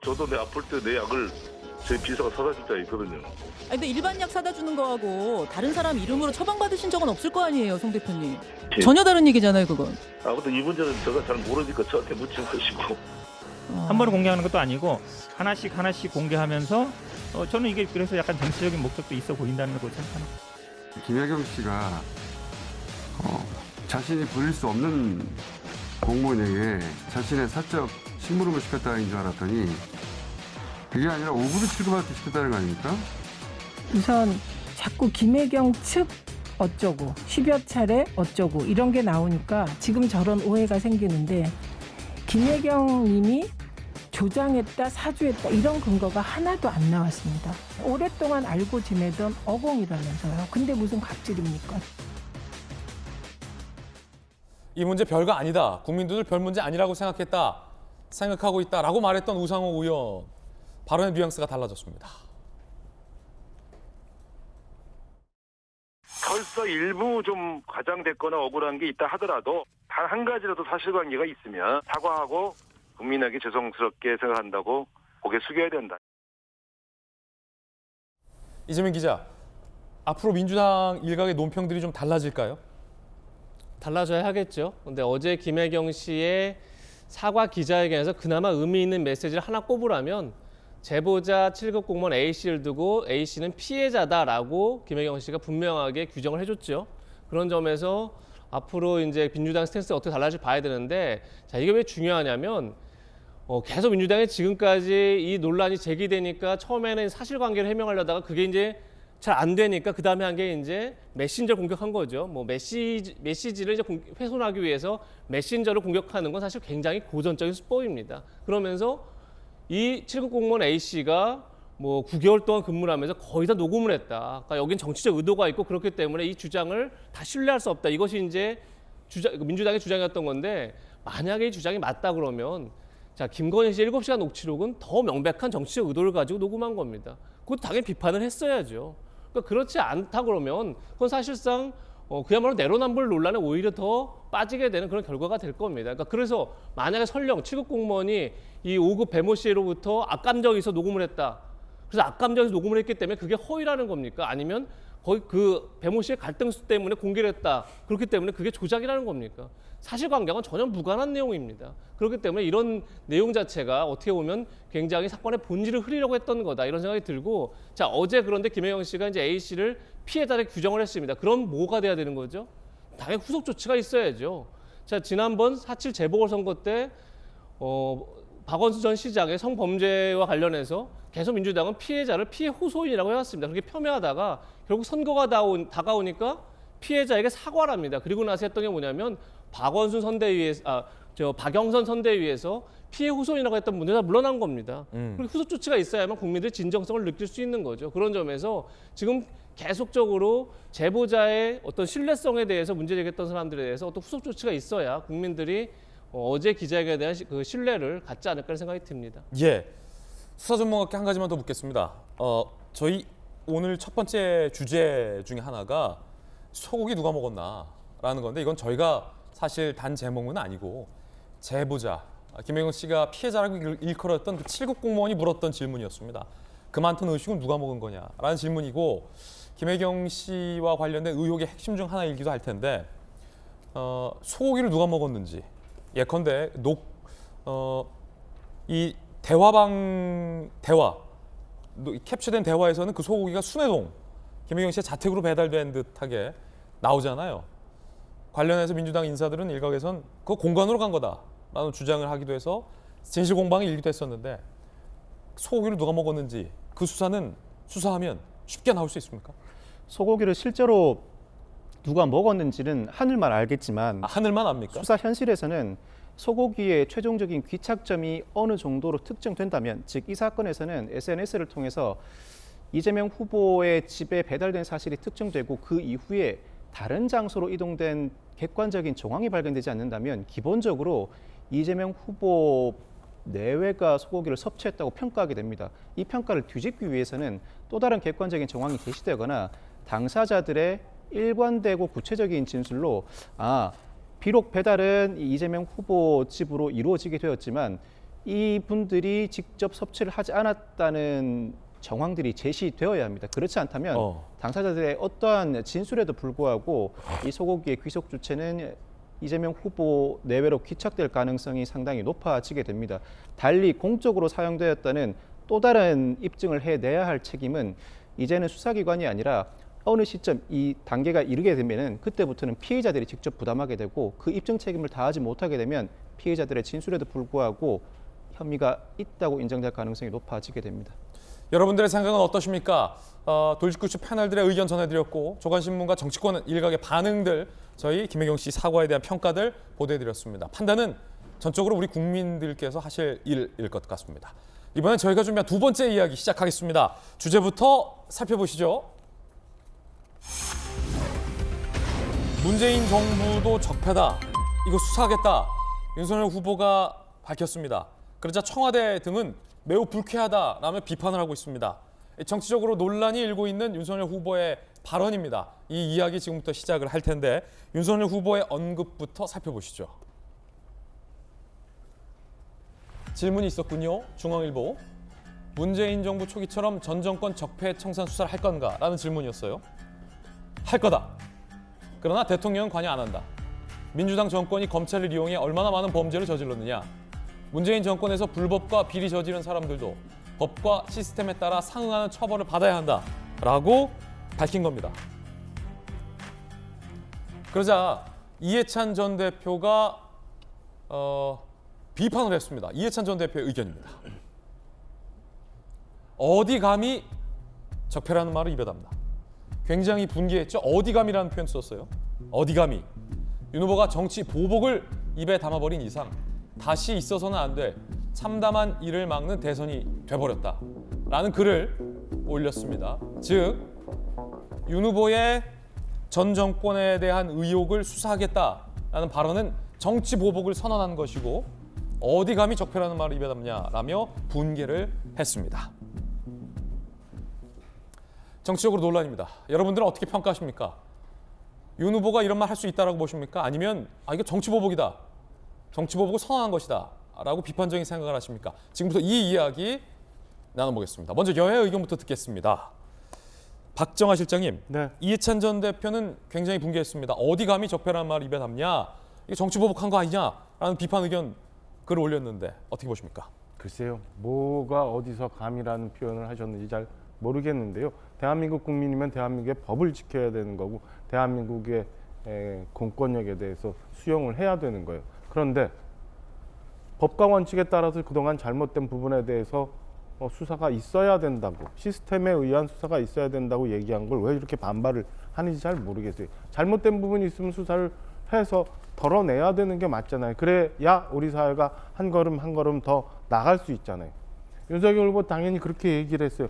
저도 내 아플 때 내 약을 제 비서가 사다 줄 때가 있거든요. 근데 일반 약 사다 주는 거하고 다른 사람 이름으로 처방받으신 적은 없을 거 아니에요, 송 대표님. 예. 전혀 다른 얘기잖아요, 그건. 아무튼 이 문제는 제가 잘 모르니까 저한테 묻힌 것이고. 한 번에 공개하는 것도 아니고 하나씩 공개하면서 저는 이게 그래서 약간 정치적인 목적도 있어 보인다는 걸 생각합니다. 김혜경 씨가 자신이 부릴 수 없는 공무원에게 자신의 사적 심부름을 시켰다는 줄 알았더니 그게 아니라 5급을 7급한테 시켰다는 거 아닙니까? 우선 자꾸 김혜경 측 어쩌고 10여 차례 어쩌고 이런 게 나오니까 지금 저런 오해가 생기는데 김혜경 님이 조장했다, 사주했다 이런 근거가 하나도 안 나왔습니다. 오랫동안 알고 지내던 어공이라면서요. 근데 무슨 갑질입니까? 이 문제 별거 아니다. 국민들 별 문제 아니라고 생각하고 있다라고 말했던 우상호 의원. 발언의 뉘앙스가 달라졌습니다. 설사 일부 좀 과장됐거나 억울한 게 있다 하더라도 단 한 가지라도 사실관계가 있으면 사과하고 국민에게 죄송스럽게 생각한다고 고개 숙여야 된다. 이재명 기자, 앞으로 민주당 일각의 논평들이 좀 달라질까요? 달라져야 하겠죠. 근데 어제 김혜경 씨의 사과 기자회견에서 그나마 의미 있는 메시지를 하나 꼽으라면 제보자 7급 공무원 A씨를 두고 A씨는 피해자다라고 김혜경 씨가 분명하게 규정을 해줬죠. 그런 점에서 앞으로 이제 민주당 스탠스가 어떻게 달라질지 봐야 되는데, 자, 이게 왜 중요하냐면 계속 민주당이 지금까지 이 논란이 제기되니까 처음에는 사실관계를 해명하려다가 그게 이제 잘 안 되니까 그 다음에 한 게 이제 메신저를 공격한 거죠. 뭐 메시지를 이제 훼손하기 위해서 메신저를 공격하는 건 사실 굉장히 고전적인 수법입니다. 그러면서 이 7급 공무원 A 씨가 뭐 9개월 동안 근무를 하면서 거의 다 녹음을 했다. 그러니까 여긴 정치적 의도가 있고 그렇기 때문에 이 주장을 다 신뢰할 수 없다. 이것이 이제 민주당의 주장이었던 건데, 만약에 이 주장이 맞다 그러면 자, 김건희 씨의 7시간 녹취록은 더 명백한 정치적 의도를 가지고 녹음한 겁니다. 그것도 당연히 비판을 했어야죠. 그러니까 그렇지 않다 그러면 그건 사실상 그야말로 내로남불 논란에 오히려 더 빠지게 되는 그런 결과가 될 겁니다. 그러니까 그래서 만약에 설령 7급 공무원이 이 5급 배모 씨로부터 악감정에서 녹음을 했다. 그래서 악감정에서 녹음을 했기 때문에 그게 허위라는 겁니까? 아니면 거의 그 배모 씨의 갈등수 때문에 공개를 했다. 그렇기 때문에 그게 조작이라는 겁니까? 사실관계와는 전혀 무관한 내용입니다. 그렇기 때문에 이런 내용 자체가 어떻게 보면 굉장히 사건의 본질을 흐리려고 했던 거다, 이런 생각이 들고, 자, 어제 그런데 김혜경 씨가 이제 A 씨를 피해자로 규정을 했습니다. 그럼 뭐가 돼야 되는 거죠? 당연히 후속 조치가 있어야죠. 자, 지난번 4.7 재보궐선거 때 박원순 전 시장의 성범죄와 관련해서 계속 민주당은 피해자를 피해 호소인이라고 해왔습니다. 그렇게 폄훼하다가 결국 선거가 다가오니까 피해자에게 사과를 합니다. 그리고 나서 했던 게 뭐냐면 박원순 선대위에서 박영선 선대위에서 피해 호소인이라고 했던 분들이 다 물러난 겁니다. 그리고 후속 조치가 있어야만 국민들이 진정성을 느낄 수 있는 거죠. 그런 점에서 지금 계속적으로 제보자의 어떤 신뢰성에 대해서 문제 제기했던 사람들에 대해서 어떤 후속 조치가 있어야 국민들이 어제 기자회견에 대한 그 신뢰를 갖지 않을까 생각이 듭니다. 예, 수사 전문가께 한 가지만 더 묻겠습니다. 저희 오늘 첫 번째 주제 중에 하나가 소고기 누가 먹었나라는 건데, 이건 저희가 사실 단 제목은 아니고 제보자 김혜경 씨가 피해자라고 일컬었던 그 7급 공무원이 물었던 질문이었습니다. 그 많던 의식은 누가 먹은 거냐라는 질문이고, 김혜경 씨와 관련된 의혹의 핵심 중 하나이기도 할 텐데, 소고기를 누가 먹었는지, 예컨대 이 캡처된 대화에서는 그 소고기가 순회동 김혜경 씨의 자택으로 배달된 듯하게 나오잖아요. 관련해서 민주당 인사들은 일각에선 그거 공간으로 간 거다라는 주장을 하기도 해서 진실 공방이 일기도 했었는데, 소고기를 누가 먹었는지 그 수사는 수사하면 쉽게 나올 수 있습니까? 소고기를 실제로 누가 먹었는지는 하늘만 알겠지만, 하늘만 압니까? 수사 현실에서는 소고기의 최종적인 귀착점이 어느 정도로 특정된다면, 즉 이 사건에서는 SNS를 통해서 이재명 후보의 집에 배달된 사실이 특정되고 그 이후에 다른 장소로 이동된 객관적인 정황이 발견되지 않는다면 기본적으로 이재명 후보 내외가 소고기를 섭취했다고 평가하게 됩니다. 이 평가를 뒤집기 위해서는 또 다른 객관적인 정황이 제시되거나 당사자들의 일관되고 구체적인 진술로 비록 배달은 이재명 후보 집으로 이루어지게 되었지만 이분들이 직접 섭취를 하지 않았다는 정황들이 제시되어야 합니다. 그렇지 않다면 당사자들의 어떠한 진술에도 불구하고 이 소고기의 귀속 주체는 이재명 후보 내외로 귀착될 가능성이 상당히 높아지게 됩니다. 달리 공적으로 사용되었다는 또 다른 입증을 해내야 할 책임은 이제는 수사기관이 아니라 어느 시점 이 단계가 이르게 되면은 그때부터는 피해자들이 직접 부담하게 되고, 그 입증 책임을 다하지 못하게 되면 피해자들의 진술에도 불구하고 혐의가 있다고 인정될 가능성이 높아지게 됩니다. 여러분들의 생각은 어떠십니까? 돌직구치 패널들의 의견 전해드렸고, 조간신문과 정치권 일각의 반응들, 저희 김혜경 씨 사과에 대한 평가들 보도해드렸습니다. 판단은 전적으로 우리 국민들께서 하실 일일 것 같습니다. 이번엔 저희가 준비한 두 번째 이야기 시작하겠습니다. 주제부터 살펴보시죠. 문재인 정부도 적폐다, 이거 수사하겠다, 윤석열 후보가 밝혔습니다. 그러자 청와대 등은 매우 불쾌하다라며 비판을 하고 있습니다. 정치적으로 논란이 일고 있는 윤석열 후보의 발언입니다. 이 이야기 지금부터 시작을 할 텐데, 윤석열 후보의 언급부터 살펴보시죠. 질문이 있었군요. 중앙일보. 문재인 정부 초기처럼 전 정권 적폐 청산 수사를 할 건가? 라는 질문이었어요. 할 거다. 그러나 대통령은 관여 안 한다. 민주당 정권이 검찰을 이용해 얼마나 많은 범죄를 저질렀느냐. 문재인 정권에서 불법과 비리 저지른 사람들도 법과 시스템에 따라 상응하는 처벌을 받아야 한다라고 밝힌 겁니다. 그러자 이해찬 전 대표가 비판을 했습니다. 이해찬 전 대표의 의견입니다. 어디 감히 적폐라는 말을 입에 담나. 굉장히 분개했죠. 어디 감이라는 표현 썼어요. 어디 감히. 윤 후보가 정치 보복을 입에 담아버린 이상 다시 있어서는 안 될 참담한 일을 막는 대선이 돼버렸다라는 글을 올렸습니다. 즉, 윤 후보의 전 정권에 대한 의혹을 수사하겠다라는 발언은 정치 보복을 선언한 것이고 어디 감히 적폐라는 말을 입에 담냐라며 분개를 했습니다. 정치적으로 논란입니다. 여러분들은 어떻게 평가하십니까? 윤 후보가 이런 말 할 수 있다라고 보십니까? 아니면 이거 정치 보복이다. 정치 보복을 선언한 것이다. 라고 비판적인 생각을 하십니까? 지금부터 이 이야기 나눠보겠습니다. 먼저 여야 의견부터 듣겠습니다. 박정하 실장님, 네. 이해찬 전 대표는 굉장히 분개했습니다. 어디 감히 적폐라는 말을 입에 담냐? 이게 정치 보복한 거 아니냐라는 비판 의견 글을 올렸는데 어떻게 보십니까? 글쎄요. 뭐가 어디서 감이라는 표현을 하셨는지 잘 모르겠는데요. 대한민국 국민이면 대한민국의 법을 지켜야 되는 거고 대한민국의 공권력에 대해서 수용을 해야 되는 거예요. 그런데 법과 원칙에 따라서 그동안 잘못된 부분에 대해서 수사가 있어야 된다고, 시스템에 의한 수사가 있어야 된다고 얘기한 걸 왜 이렇게 반발을 하는지 잘 모르겠어요. 잘못된 부분이 있으면 수사를 해서 덜어내야 되는 게 맞잖아요. 그래야 우리 사회가 한 걸음 한 걸음 더 나갈 수 있잖아요. 윤석열 후보 당연히 그렇게 얘기를 했어요.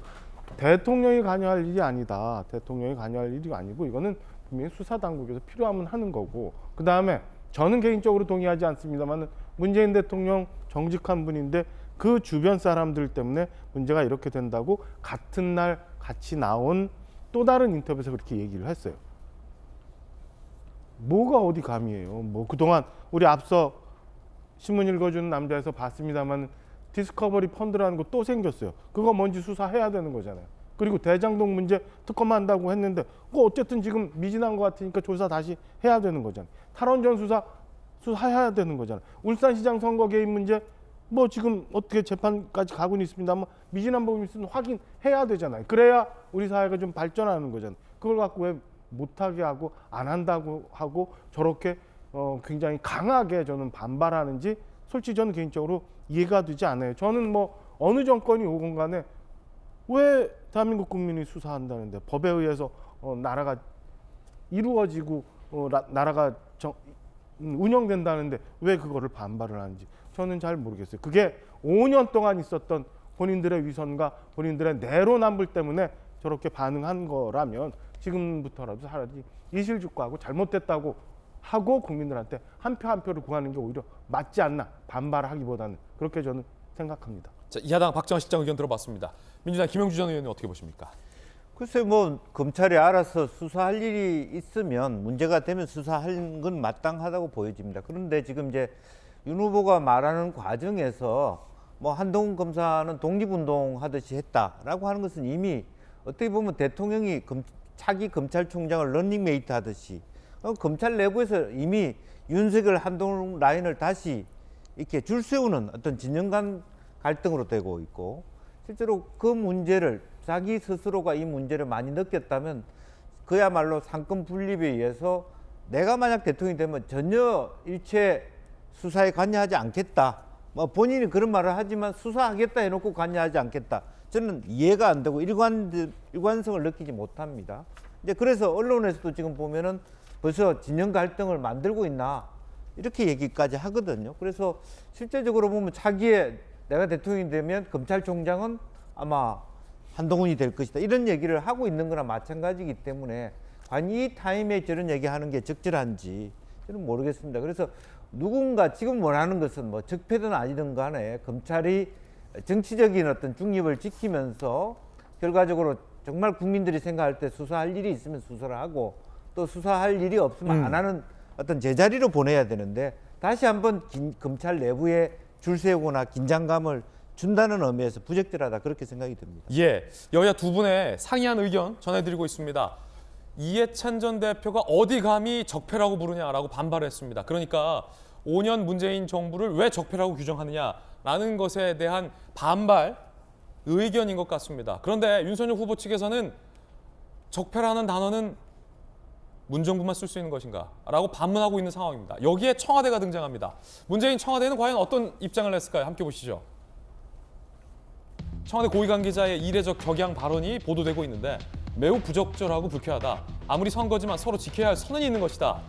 대통령이 관여할 일이 아니다. 대통령이 관여할 일이 아니고 이거는 분명히 수사당국에서 필요하면 하는 거고, 그 다음에 저는 개인적으로 동의하지 않습니다만 문재인 대통령 정직한 분인데 그 주변 사람들 때문에 문제가 이렇게 된다고 같은 날 같이 나온 또 다른 인터뷰에서 그렇게 얘기를 했어요. 뭐가 어디 감이에요. 뭐 그동안 우리 앞서 신문 읽어주는 남자에서 봤습니다만 디스커버리 펀드라는 거 또 생겼어요. 그거 뭔지 수사해야 되는 거잖아요. 그리고 대장동 문제 특검한다고 했는데 그거 어쨌든 지금 미진한 것 같으니까 조사 다시 해야 되는 거잖아요. 탈원전 수사해야 되는 거잖아요. 울산시장 선거 개입 문제 뭐 지금 어떻게 재판까지 가고 있습니다만 미진한 부분이 있으면 확인해야 되잖아요. 그래야 우리 사회가 좀 발전하는 거잖아요. 그걸 갖고 왜 못하게 하고 안 한다고 하고 저렇게 굉장히 강하게 저는 반발하는지 솔직히 저는 개인적으로 이해가 되지 않아요. 저는 뭐 어느 정권이 오건 간에 왜 대한민국 국민이 수사한다는데 법에 의해서 나라가 이루어지고 나라가 운영된다는데 왜 그거를 반발을 하는지 저는 잘 모르겠어요. 그게 5년 동안 있었던 본인들의 위선과 본인들의 내로남불 때문에 저렇게 반응한 거라면 지금부터라도 차라리 이실직고하고 잘못됐다고 하고 국민들한테 한 표 한 표를 구하는 게 오히려 맞지 않나, 반발하기보다는 그렇게 저는 생각합니다. 자, 야당 박정하 실장 의견 들어봤습니다. 민주당 김영주 전 의원은 어떻게 보십니까? 글쎄 뭐 검찰이 알아서 수사할 일이 있으면 문제가 되면 수사하는 건 마땅하다고 보여집니다. 그런데 지금 이제 윤 후보가 말하는 과정에서 뭐 한동훈 검사는 독립운동하듯이 했다라고 하는 것은 이미 어떻게 보면 대통령이 차기 검찰총장을 런닝메이트 하듯이 검찰 내부에서 이미 윤석열 한동훈 라인을 다시 이렇게 줄 세우는 어떤 진영 간 갈등으로 되고 있고, 실제로 그 문제를 자기 스스로가 이 문제를 많이 느꼈다면 그야말로 상권 분립에 의해서 내가 만약 대통령이 되면 전혀 일체 수사에 관여하지 않겠다. 뭐 본인이 그런 말을 하지만 수사하겠다 해놓고 관여하지 않겠다. 저는 이해가 안 되고 일관성을 느끼지 못합니다. 이제 그래서 언론에서도 지금 보면은 벌써 진영 갈등을 만들고 있나 이렇게 얘기까지 하거든요. 그래서 실제적으로 보면 차기에 내가 대통령이 되면 검찰총장은 아마 한동훈이 될 것이다 이런 얘기를 하고 있는 거나 마찬가지이기 때문에 과연 이 타임에 저런 얘기하는 게 적절한지 저는 모르겠습니다. 그래서 누군가 지금 원하는 것은 뭐 적폐든 아니든 간에 검찰이 정치적인 어떤 중립을 지키면서 결과적으로 정말 국민들이 생각할 때 수사할 일이 있으면 수사를 하고 또 수사할 일이 없으면 안 하는 어떤 제자리로 보내야 되는데 다시 한번 검찰 내부에 줄 세우거나 긴장감을 준다는 의미에서 부적절하다 그렇게 생각이 듭니다. 예, 여야 두 분의 상이한 의견 전해드리고 있습니다. 이해찬 전 대표가 어디 감히 적폐라고 부르냐라고 반발했습니다. 그러니까 5년 문재인 정부를 왜 적폐라고 규정하느냐라는 것에 대한 반발 의견인 것 같습니다. 그런데 윤석열 후보 측에서는 적폐라는 단어는 문정부만 쓸 수 있는 것인가? 라고 반문하고 있는 상황입니다. 여기에 청와대가 등장합니다. 문재인 청와대는 과연 어떤 입장을 냈을까요? 함께 보시죠. 청와대 고위 관계자의 이례적 격양 발언이 보도되고 있는데 매우 부적절하고 불쾌하다. 아무리 선거지만 서로 지켜야 할 선언이 있는 것이다.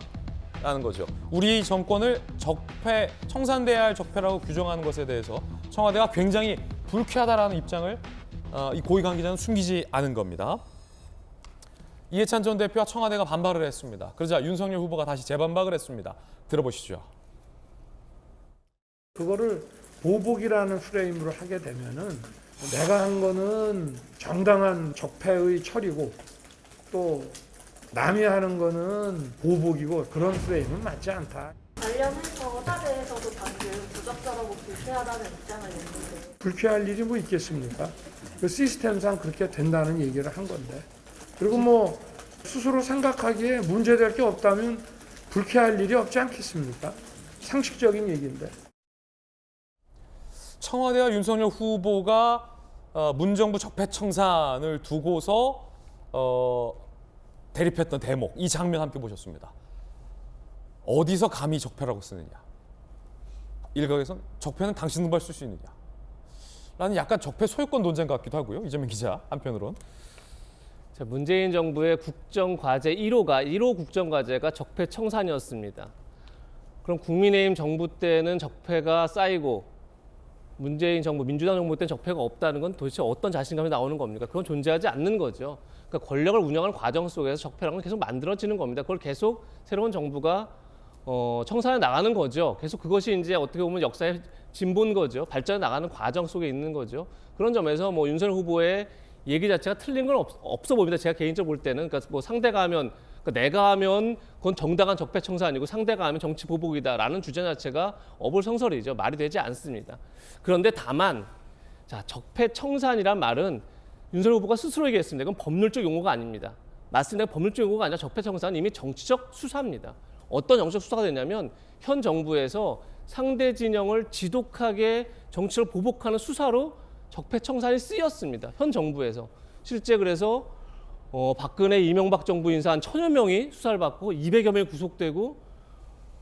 라는 거죠. 우리 정권을 적폐, 청산돼야 할 적폐라고 규정하는 것에 대해서 청와대가 굉장히 불쾌하다라는 입장을 이 고위 관계자는 숨기지 않은 겁니다. 이해찬 전 대표와 청와대가 반발을 했습니다. 그러자 윤석열 후보가 다시 재반박을 했습니다. 들어보시죠. 그거를 보복이라는 프레임으로 하게 되면은 내가 한 거는 정당한 적폐의 처리고 또 남이 하는 거는 보복이고 그런 프레임은 맞지 않다. 관련해서 사대에서도 방금 부적절하고 불쾌하다는 입장을 냈는데 불쾌할 일이 뭐 있겠습니까? 그 시스템상 그렇게 된다는 얘기를 한 건데. 그리고 뭐 스스로 생각하기에 문제될 게 없다면 불쾌할 일이 없지 않겠습니까? 상식적인 얘기인데. 청와대와 윤석열 후보가 문정부 적폐청산을 두고서 대립했던 대목, 이 장면 함께 보셨습니다. 어디서 감히 적폐라고 쓰느냐. 일각에선 적폐는 당신 누가 쓸 수 있느냐. 라는 약간 적폐 소유권 논쟁 같기도 하고요. 이재명 기자 한편으론. 자, 문재인 정부의 국정과제 1호 국정과제가 적폐청산이었습니다. 그럼 국민의힘 정부 때는 적폐가 쌓이고 문재인 정부, 민주당 정부 때는 적폐가 없다는 건 도대체 어떤 자신감이 나오는 겁니까? 그건 존재하지 않는 거죠. 그러니까 권력을 운영하는 과정 속에서 적폐라는 건 계속 만들어지는 겁니다. 그걸 계속 새로운 정부가 청산해 나가는 거죠. 계속 그것이 이제 어떻게 보면 역사의 진보인 거죠. 발전해 나가는 과정 속에 있는 거죠. 그런 점에서 뭐 윤석열 후보의 얘기 자체가 틀린 건 없어 보입니다. 제가 개인적으로 볼 때는. 그러니까 뭐 상대가 하면, 그러니까 내가 하면 그건 정당한 적폐청산이고 상대가 하면 정치 보복이다라는 주장 자체가 어불성설이죠. 말이 되지 않습니다. 그런데 다만, 자, 적폐청산이란 말은 윤석열 후보가 스스로 얘기했습니다. 이건 법률적 용어가 아닙니다. 맞습니다. 법률적 용어가 아니라 적폐청산은 이미 정치적 수사입니다. 어떤 정치적 수사가 되냐면 현 정부에서 상대 진영을 지독하게 정치를 보복하는 수사로 적폐청산이 쓰였습니다. 현 정부에서. 실제 그래서 박근혜, 이명박 정부 인사 한 1000여 명이 수사를 받고 200여 명이 구속되고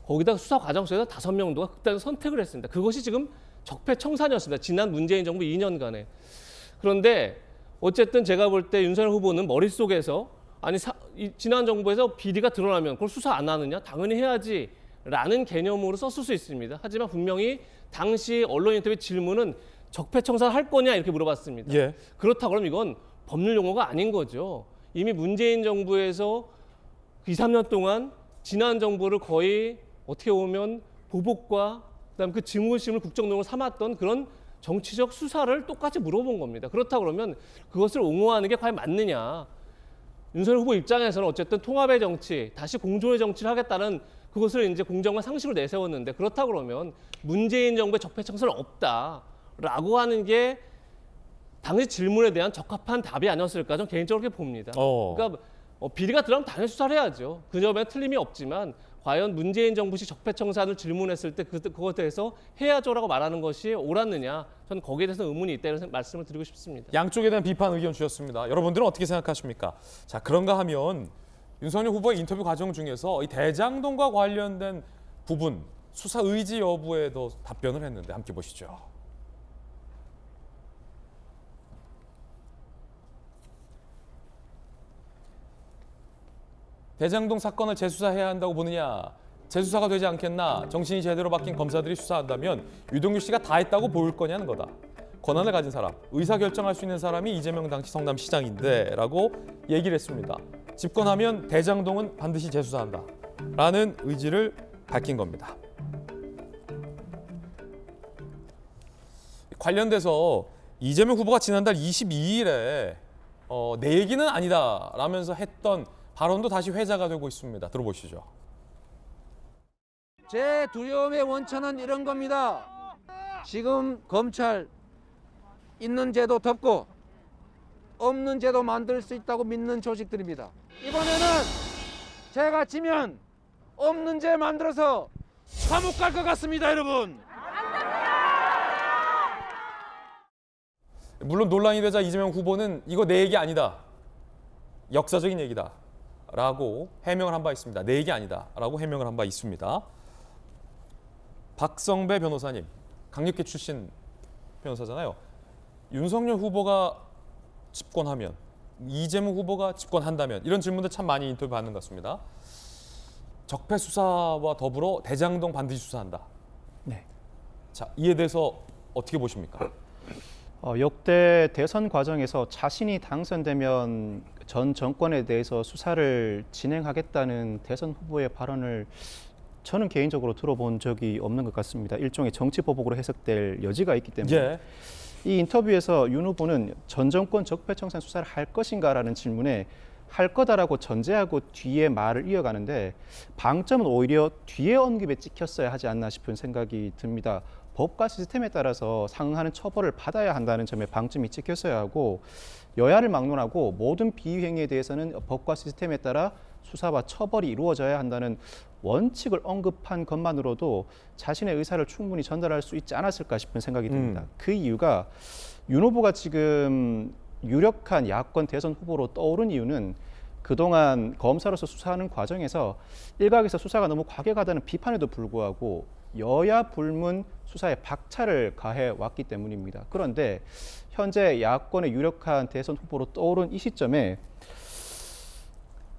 거기다가 수사 과정 속에서 5명 정도가 극단적 선택을 했습니다. 그것이 지금 적폐청산이었습니다. 지난 문재인 정부 2년간에. 그런데 어쨌든 제가 볼 때 윤석열 후보는 머릿속에서 아니 지난 정부에서 비리가 드러나면 그걸 수사 안 하느냐? 당연히 해야지 라는 개념으로 썼을 수 있습니다. 하지만 분명히 당시 언론 인터뷰 질문은 적폐청산 할 거냐 이렇게 물어봤습니다. 예. 그렇다 그러면 이건 법률 용어가 아닌 거죠. 이미 문재인 정부에서 2, 3년 동안 지난 정부를 거의 어떻게 보면 보복과 그다음 그 증오심을 국정농으로 삼았던 그런 정치적 수사를 똑같이 물어본 겁니다. 그렇다 그러면 그것을 옹호하는 게 과연 맞느냐. 윤석열 후보 입장에서는 어쨌든 통합의 정치, 다시 공존의 정치를 하겠다는 그것을 이제 공정과 상식을 내세웠는데 그렇다 그러면 문재인 정부의 적폐청산은 없다라고 하는 게 당시 질문에 대한 적합한 답이 아니었을까 저는 개인적으로 그렇게 봅니다. 그러니까 비리가 들어가면 당연히 수사를 해야죠. 그 점에 틀림이 없지만 과연 문재인 정부식 적폐청산을 질문했을 때 그것에 대해서 해야죠라고 말하는 것이 옳았느냐. 저는 거기에 대해서 의문이 있다 이런 말씀을 드리고 싶습니다. 양쪽에 대한 비판 의견 주셨습니다. 여러분들은 어떻게 생각하십니까? 자, 그런가 하면 윤석열 후보의 인터뷰 과정 중에서 이 대장동과 관련된 부분 수사 의지 여부에도 답변을 했는데 함께 보시죠. 대장동 사건을 재수사해야 한다고 보느냐? 재수사가 되지 않겠나? 정신이 제대로 바뀐 검사들이 수사한다면 유동규 씨가 다 했다고 보일 거냐는 거다. 권한을 가진 사람, 의사결정할 수 있는 사람이 이재명 당시 성남시장인데 라고 얘기를 했습니다. 집권하면 대장동은 반드시 재수사한다 라는 의지를 밝힌 겁니다. 관련돼서 이재명 후보가 지난달 22일에 내 얘기는 아니다 라면서 했던 발언도 다시 회자가 되고 있습니다. 들어보시죠. 제 두려움의 원천은 이런 겁니다. 지금 검찰 있는 제도 덮고 없는 제도 만들 수 있다고 믿는 조직들입니다. 이번에는 제가 지면 없는 죄 만들어서 감옥 갈 것 같습니다, 여러분. 물론 논란이 되자 이재명 후보는 이거 내 얘기 아니다. 역사적인 얘기다. 아니다라고 해명을 한 바 있습니다. 내 얘기 아니다라고 해명을 한 바 있습니다. 박성배 변호사님, 강력계 출신 변호사잖아요. 윤석열 후보가 집권하면, 이재명 후보가 집권한다면 이런 질문들 참 많이 인터뷰 받는 것 같습니다. 적폐 수사와 더불어 대장동 반드시 수사한다. 네. 자, 이에 대해서 어떻게 보십니까? 역대 대선 과정에서 자신이 당선되면 전 정권에 대해서 수사를 진행하겠다는 대선 후보의 발언을 저는 개인적으로 들어본 적이 없는 것 같습니다. 일종의 정치 보복으로 해석될 여지가 있기 때문에. 예. 이 인터뷰에서 윤 후보는 전 정권 적폐청산 수사를 할 것인가라는 질문에 할 거다라고 전제하고 뒤에 말을 이어가는데 방점은 오히려 뒤에 언급에 찍혔어야 하지 않나 싶은 생각이 듭니다. 법과 시스템에 따라서 상응하는 처벌을 받아야 한다는 점에 방점이 찍혔어야 하고 여야를 막론하고 모든 비위행위에 대해서는 법과 시스템에 따라 수사와 처벌이 이루어져야 한다는 원칙을 언급한 것만으로도 자신의 의사를 충분히 전달할 수 있지 않았을까 싶은 생각이 듭니다. 그 이유가 윤 후보가 지금 유력한 야권 대선 후보로 떠오른 이유는 그동안 검사로서 수사하는 과정에서 일각에서 수사가 너무 과격하다는 비판에도 불구하고 여야 불문 수사에 박차를 가해 왔기 때문입니다. 그런데 현재 야권의 유력한 대선 후보로 떠오른 이 시점에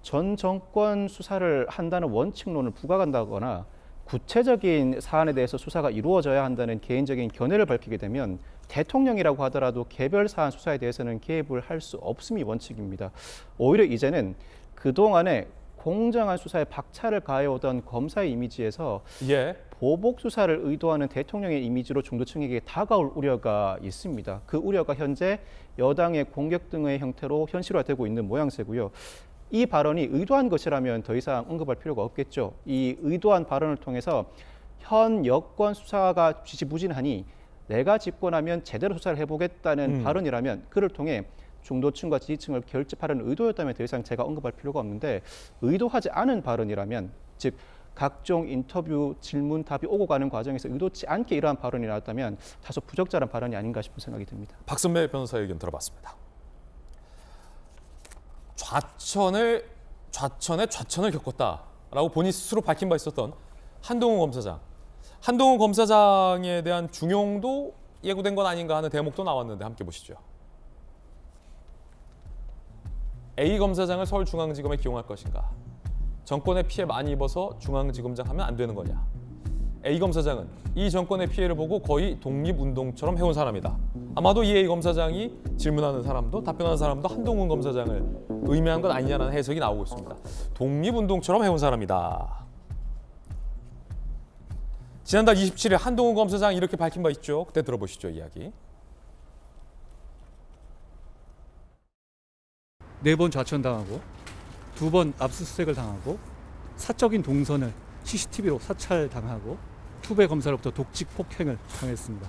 전 정권 수사를 한다는 원칙론을 부각한다거나 구체적인 사안에 대해서 수사가 이루어져야 한다는 개인적인 견해를 밝히게 되면 대통령이라고 하더라도 개별 사안 수사에 대해서는 개입을 할 수 없음이 원칙입니다. 오히려 이제는 그동안에 공정한 수사에 박차를 가해오던 검사의 이미지에서 보복 수사를 의도하는 대통령의 이미지로 중도층에게 다가올 우려가 있습니다. 그 우려가 현재 여당의 공격 등의 형태로 현실화되고 있는 모양새고요. 이 발언이 의도한 것이라면 더 이상 언급할 필요가 없겠죠. 이 의도한 발언을 통해서 현 여권 수사가 지지부진하니 내가 집권하면 제대로 수사를 해보겠다는 발언이라면 그를 통해 중도층과 지지층을 결집하려는 의도였다면 더 이상 제가 언급할 필요가 없는데 의도하지 않은 발언이라면 즉 각종 인터뷰 질문 답이 오고 가는 과정에서 의도치 않게 이러한 발언이 나왔다면 다소 부적절한 발언이 아닌가 싶은 생각이 듭니다. 박선배 변호사의 의견 들어봤습니다. 좌천을 겪었다라고 본인 스스로 밝힌 바 있었던 한동훈 검사장. 한동훈 검사장에 대한 중용도 예고된 건 아닌가 하는 대목도 나왔는데 함께 보시죠. A 검사장을 서울중앙지검에 기용할 것인가? 정권의 피해 많이 입어서 중앙지검장 하면 안 되는 거냐? A 검사장은 이 정권의 피해를 보고 거의 독립운동처럼 해온 사람이다. 아마도 이 A 검사장이 질문하는 사람도 답변하는 사람도 한동훈 검사장을 의미한 것 아니냐는 해석이 나오고 있습니다. 독립운동처럼 해온 사람이다. 지난달 27일 한동훈 검사장이 이렇게 밝힌 바 있죠. 그때 들어보시죠, 이야기. 4번 좌천당하고 2번 압수수색을 당하고 사적인 동선을 CCTV로 사찰당하고 후배 검사로부터 독직 폭행을 당했습니다.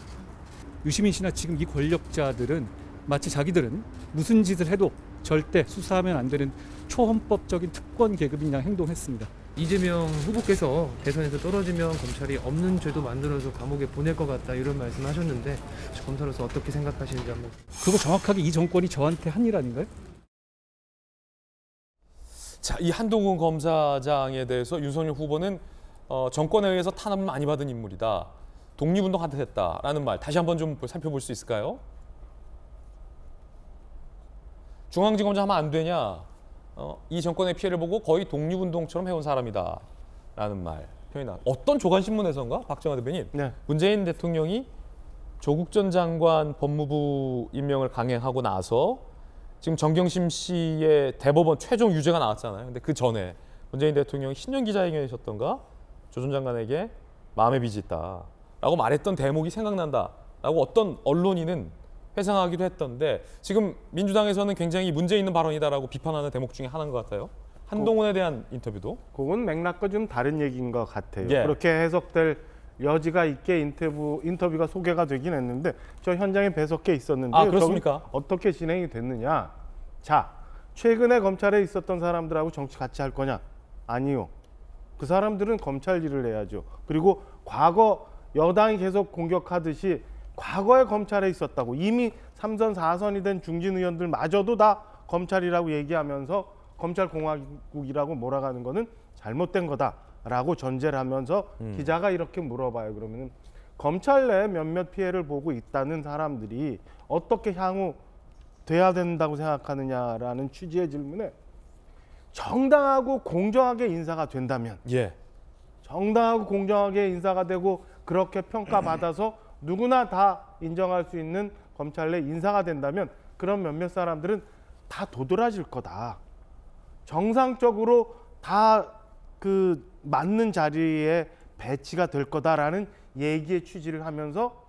유시민 씨나 지금 이 권력자들은 마치 자기들은 무슨 짓을 해도 절대 수사하면 안 되는 초헌법적인 특권 계급인 양 행동했습니다. 이재명 후보께서 대선에서 떨어지면 검찰이 없는 죄도 만들어서 감옥에 보낼 것 같다 이런 말씀하셨는데 검사로서 어떻게 생각하시는지 한번. 그거 정확하게 이 정권이 저한테 한 일 아닌가요? 자, 이 한동훈 검사장에 대해서 윤석열 후보는 정권에 의해서 탄압을 많이 받은 인물이다. 독립운동한테 했다라는 말 다시 한번 좀 살펴볼 수 있을까요? 중앙지검장 하면 안 되냐? 이 정권의 피해를 보고 거의 독립운동처럼 해온 사람이다 라는 말 표현이 나왔. 어떤 조간신문에서인가? 박정화 대변인. 네. 문재인 대통령이 조국 전 장관 법무부 임명을 강행하고 나서 지금 정경심 씨의 대법원 최종 유죄가 나왔잖아요. 근데 그 전에 문재인 대통령이 신년 기자회견이셨던가 조 전 장관에게 마음의 빚이 있다라고 말했던 대목이 생각난다라고 어떤 언론인은 회상하기도 했던데 지금 민주당에서는 굉장히 문제 있는 발언이다라고 비판하는 대목 중에 하나인 것 같아요. 한동훈에 대한 인터뷰도. 그건 맥락과 좀 다른 얘기인 것 같아요. 예. 그렇게 해석될 여지가 있게 인터뷰가 소개가 되긴 했는데 저 현장에 배석해 있었는데 그렇습니까? 어떻게 진행이 됐느냐. 자, 최근에 검찰에 있었던 사람들하고 정치 같이 할 거냐? 아니요. 그 사람들은 검찰 일을 해야죠. 그리고 과거 여당이 계속 공격하듯이 과거에 검찰에 있었다고 이미 3선, 4선이 된 중진 의원들마저도 다 검찰이라고 얘기하면서 검찰공화국이라고 몰아가는 거는 잘못된 거다라고 전제를 하면서 기자가 이렇게 물어봐요. 그러면은 검찰 내 몇몇 피해를 보고 있다는 사람들이 어떻게 향후 돼야 된다고 생각하느냐라는 취지의 질문에 정당하고 공정하게 인사가 된다면 정당하고 공정하게 인사가 되고 그렇게 평가받아서 누구나 다 인정할 수 있는 검찰 내 인사가 된다면 그런 몇몇 사람들은 다 도드라질 거다. 정상적으로 다 그 맞는 자리에 배치가 될 거다라는 얘기의 취지를 하면서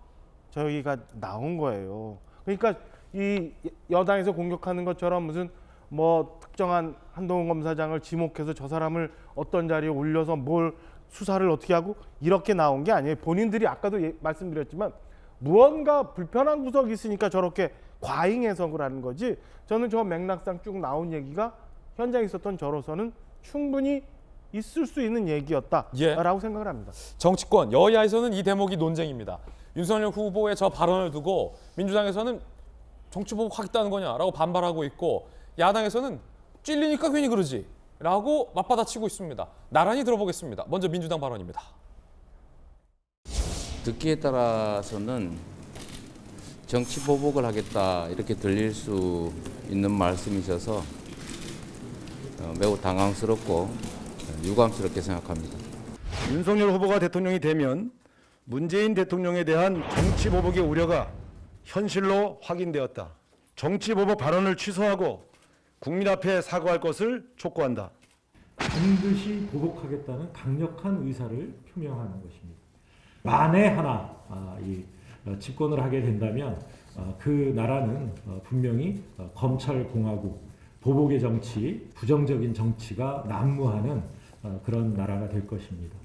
저희가 나온 거예요. 그러니까 이 여당에서 공격하는 것처럼 무슨 뭐 특정한 한동훈 검사장을 지목해서 저 사람을 어떤 자리에 올려서 뭘 수사를 어떻게 하고 이렇게 나온 게 아니에요. 본인들이 아까도 말씀드렸지만 무언가 불편한 구석이 있으니까 저렇게 과잉 해석을 하는 거지. 저는 저 맥락상 쭉 나온 얘기가 현장에 있었던 저로서는 충분히 있을 수 있는 얘기였다라고 생각을 합니다. 정치권, 여야에서는 이 대목이 논쟁입니다. 윤석열 후보의 저 발언을 두고 민주당에서는 정치보복 하겠다는 거냐라고 반발하고 있고 야당에서는 찔리니까 괜히 그러지 라고 맞받아치고 있습니다. 나란히 들어보겠습니다. 먼저 민주당 발언입니다. 듣기에 따라서는 정치보복을 하겠다 이렇게 들릴 수 있는 말씀이셔서 매우 당황스럽고 유감스럽게 생각합니다. 윤석열 후보가 대통령이 되면 문재인 대통령에 대한 정치보복의 우려가 현실로 확인되었다. 정치보복 발언을 취소하고 국민 앞에 사과할 것을 촉구한다. 반드시 보복하겠다는 강력한 의사를 표명하는 것입니다. 만에 하나 집권을 하게 된다면 그 나라는 분명히 검찰공화국, 보복의 정치, 부정적인 정치가 난무하는 그런 나라가 될 것입니다.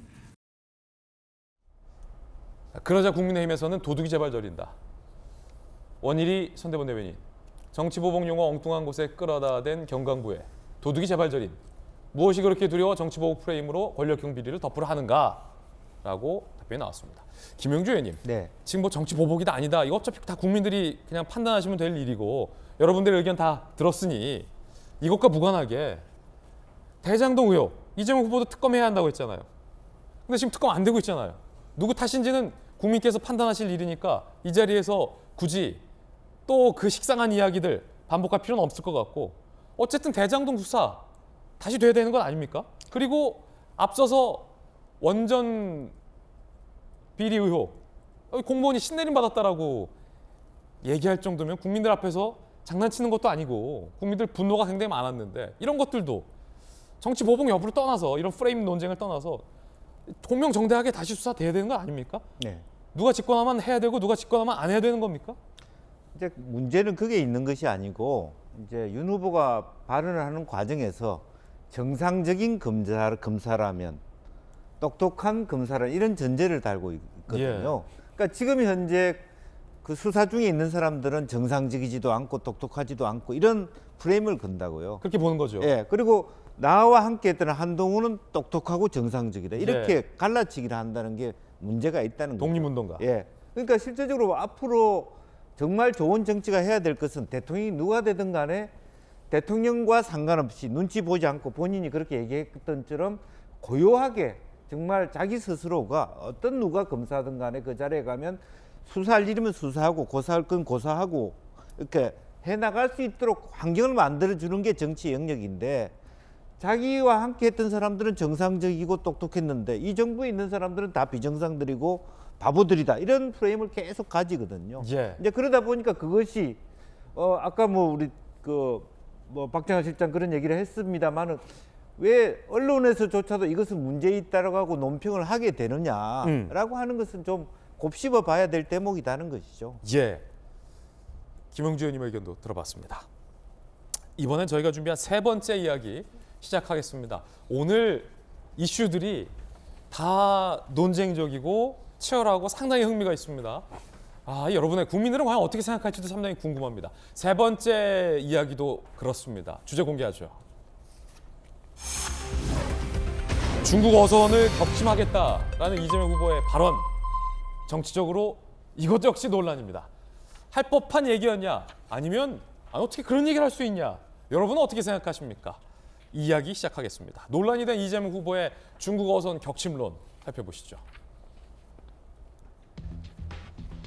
그러자 국민의힘에서는 도둑이 제발 저린다. 원일이 선대본 대변인, 정치보복 용어 엉뚱한 곳에 끌어다 댄 경강부에 도둑이 제발 저린, 무엇이 그렇게 두려워 정치보복 프레임으로 권력형 비리를 덮으려 하는가라고 답변이 나왔습니다. 김영주 의원님, 지금 뭐 정치보복이다 아니다 이거 어차피 다 국민들이 그냥 판단하시면 될 일이고 여러분들의 의견 다 들었으니 이것과 무관하게 대장동 의혹, 이재명 후보도 특검해야 한다고 했잖아요. 근데 지금 특검 안 되고 있잖아요. 누구 탓인지는 국민께서 판단하실 일이니까 이 자리에서 굳이 또 그 식상한 이야기들 반복할 필요는 없을 것 같고 어쨌든 대장동 수사 다시 돼야 되는 건 아닙니까? 그리고 앞서서 원전 비리 의혹, 공무원이 신내림 받았다라고 얘기할 정도면 국민들 앞에서 장난치는 것도 아니고 국민들 분노가 굉장히 많았는데 이런 것들도 정치 보복 여부를 떠나서 이런 프레임 논쟁을 떠나서 공명정대하게 다시 수사돼야 되는 거 아닙니까? 누가 집권하면 해야 되고 누가 집권하면 안 해야 되는 겁니까? 이제 문제는 그게 있는 것이 아니고 이제 윤 후보가 발언을 하는 과정에서 정상적인 검사라면 똑똑한 검사라면 이런 전제를 달고 있거든요. 그러니까 지금 현재 그 수사 중에 있는 사람들은 정상적이지도 않고 똑똑하지도 않고 이런 프레임을 건다고요. 그렇게 보는 거죠. 그리고 나와 함께 했던 한동훈은 똑똑하고 정상적이다. 이렇게 갈라치기를 한다는 게 문제가 있다는 거죠. 독립운동가. 그러니까 실제적으로 앞으로 정말 좋은 정치가 해야 될 것은 대통령이 누가 되든 간에 대통령과 상관없이 눈치 보지 않고 본인이 그렇게 얘기했던 처럼 고요하게 정말 자기 스스로가 어떤 누가 검사든 간에 그 자리에 가면 수사할 일이면 수사하고 고사할 건 고사하고 이렇게 해나갈 수 있도록 환경을 만들어주는 게 정치 영역인데 자기와 함께 했던 사람들은 정상적이고 똑똑했는데 이 정부에 있는 사람들은 다 비정상들이고 바보들이다 이런 프레임을 계속 가지거든요. 이제 그러다 보니까 그것이 아까 뭐 우리 뭐 박정환 실장 그런 얘기를 했습니다만은 왜 언론에서조차도 이것은 문제 있다라고 하고 논평을 하게 되느냐라고 하는 것은 좀 곱씹어 봐야 될 대목이라는 것이죠. 김영주 의원님의 의견도 들어봤습니다. 이번엔 저희가 준비한 세 번째 이야기 시작하겠습니다. 오늘 이슈들이 다 논쟁적이고 치열하고 상당히 흥미가 있습니다. 여러분의 국민들은 과연 어떻게 생각할지도 상당히 궁금합니다. 세 번째 이야기도 그렇습니다. 주제 공개하죠. 중국 어선을 격침하겠다라는 이재명 후보의 발언. 정치적으로 이것도 역시 논란입니다. 할 법한 얘기였냐? 아니면 어떻게 그런 얘기를 할 수 있냐? 여러분은 어떻게 생각하십니까? 이야기 시작하겠습니다. 논란이 된 이재명 후보의 중국 어선 격침론 살펴보시죠.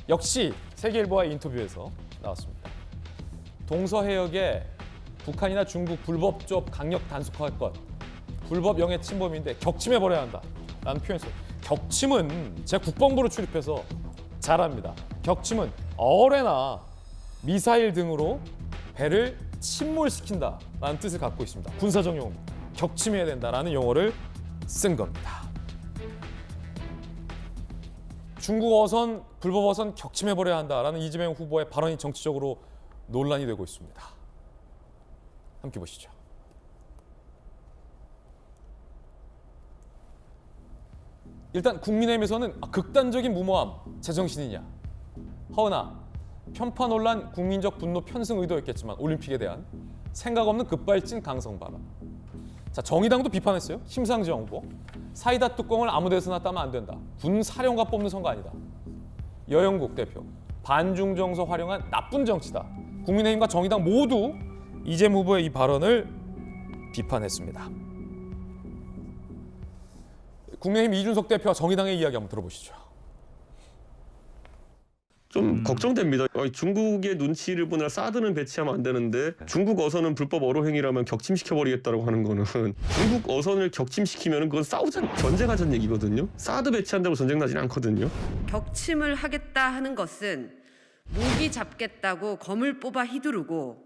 역시 세계일보와의 인터뷰에서 나왔습니다. 동서해역에 북한이나 중국 불법조업 강력 단속할 것, 불법 영해 침범인데 격침해버려야 한다라는 표현에서 격침은 제가 국방부로 출입해서 잘 압니다. 격침은 어뢰나 미사일 등으로 배를 침몰시킨다라는 뜻을 갖고 있습니다. 군사적 용어입니다. 격침해야 된다라는 용어를 쓴 겁니다. 중국 어선, 불법 어선 격침해버려야 한다라는 이재명 후보의 발언이 정치적으로 논란이 되고 있습니다. 함께 보시죠. 일단 국민의힘에서는 극단적인 무모함, 제정신이냐. 허은아, 편파 논란, 국민적 분노 편승 의도였겠지만 올림픽에 대한 생각 없는 급발진 강성 발언. 자, 정의당도 비판했어요. 심상정 후보. 사이다 뚜껑을 아무 데서나 따면 안 된다. 군 사령관 뽑는 선거 아니다. 여영국 대표. 반중 정서 활용한 나쁜 정치다. 국민의힘과 정의당 모두 이재명 후보의 이 발언을 비판했습니다. 국민의힘 이준석 대표와 정의당의 이야기 한번 들어보시죠. 좀 걱정됩니다. 중국의 눈치를 보느라 사드는 배치하면 안 되는데 중국 어선은 불법 어로 행위라면 격침시켜버리겠다고 하는 거는 중국 어선을 격침시키면 그건 전쟁하자는 얘기거든요. 사드 배치한다고 전쟁 나지는 않거든요. 격침을 하겠다 하는 것은 모기 잡겠다고 검을 뽑아 휘두르고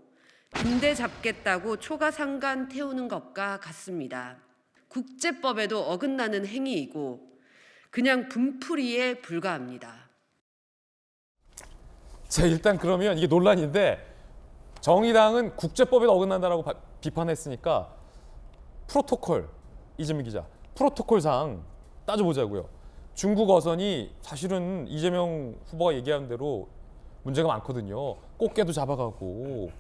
빈대 잡겠다고 초가상간 태우는 것과 같습니다. 국제법에도 어긋나는 행위이고 그냥 분풀이에 불과합니다. 자, 일단 그러면 이게 논란인데 정의당은 국제법에 어긋난다라고 비판했으니까 프로토콜, 이재명 기자, 프로토콜상 따져보자고요. 중국 어선이 사실은 이재명 후보가 얘기한 대로 문제가 많거든요. 꽃게도 잡아가고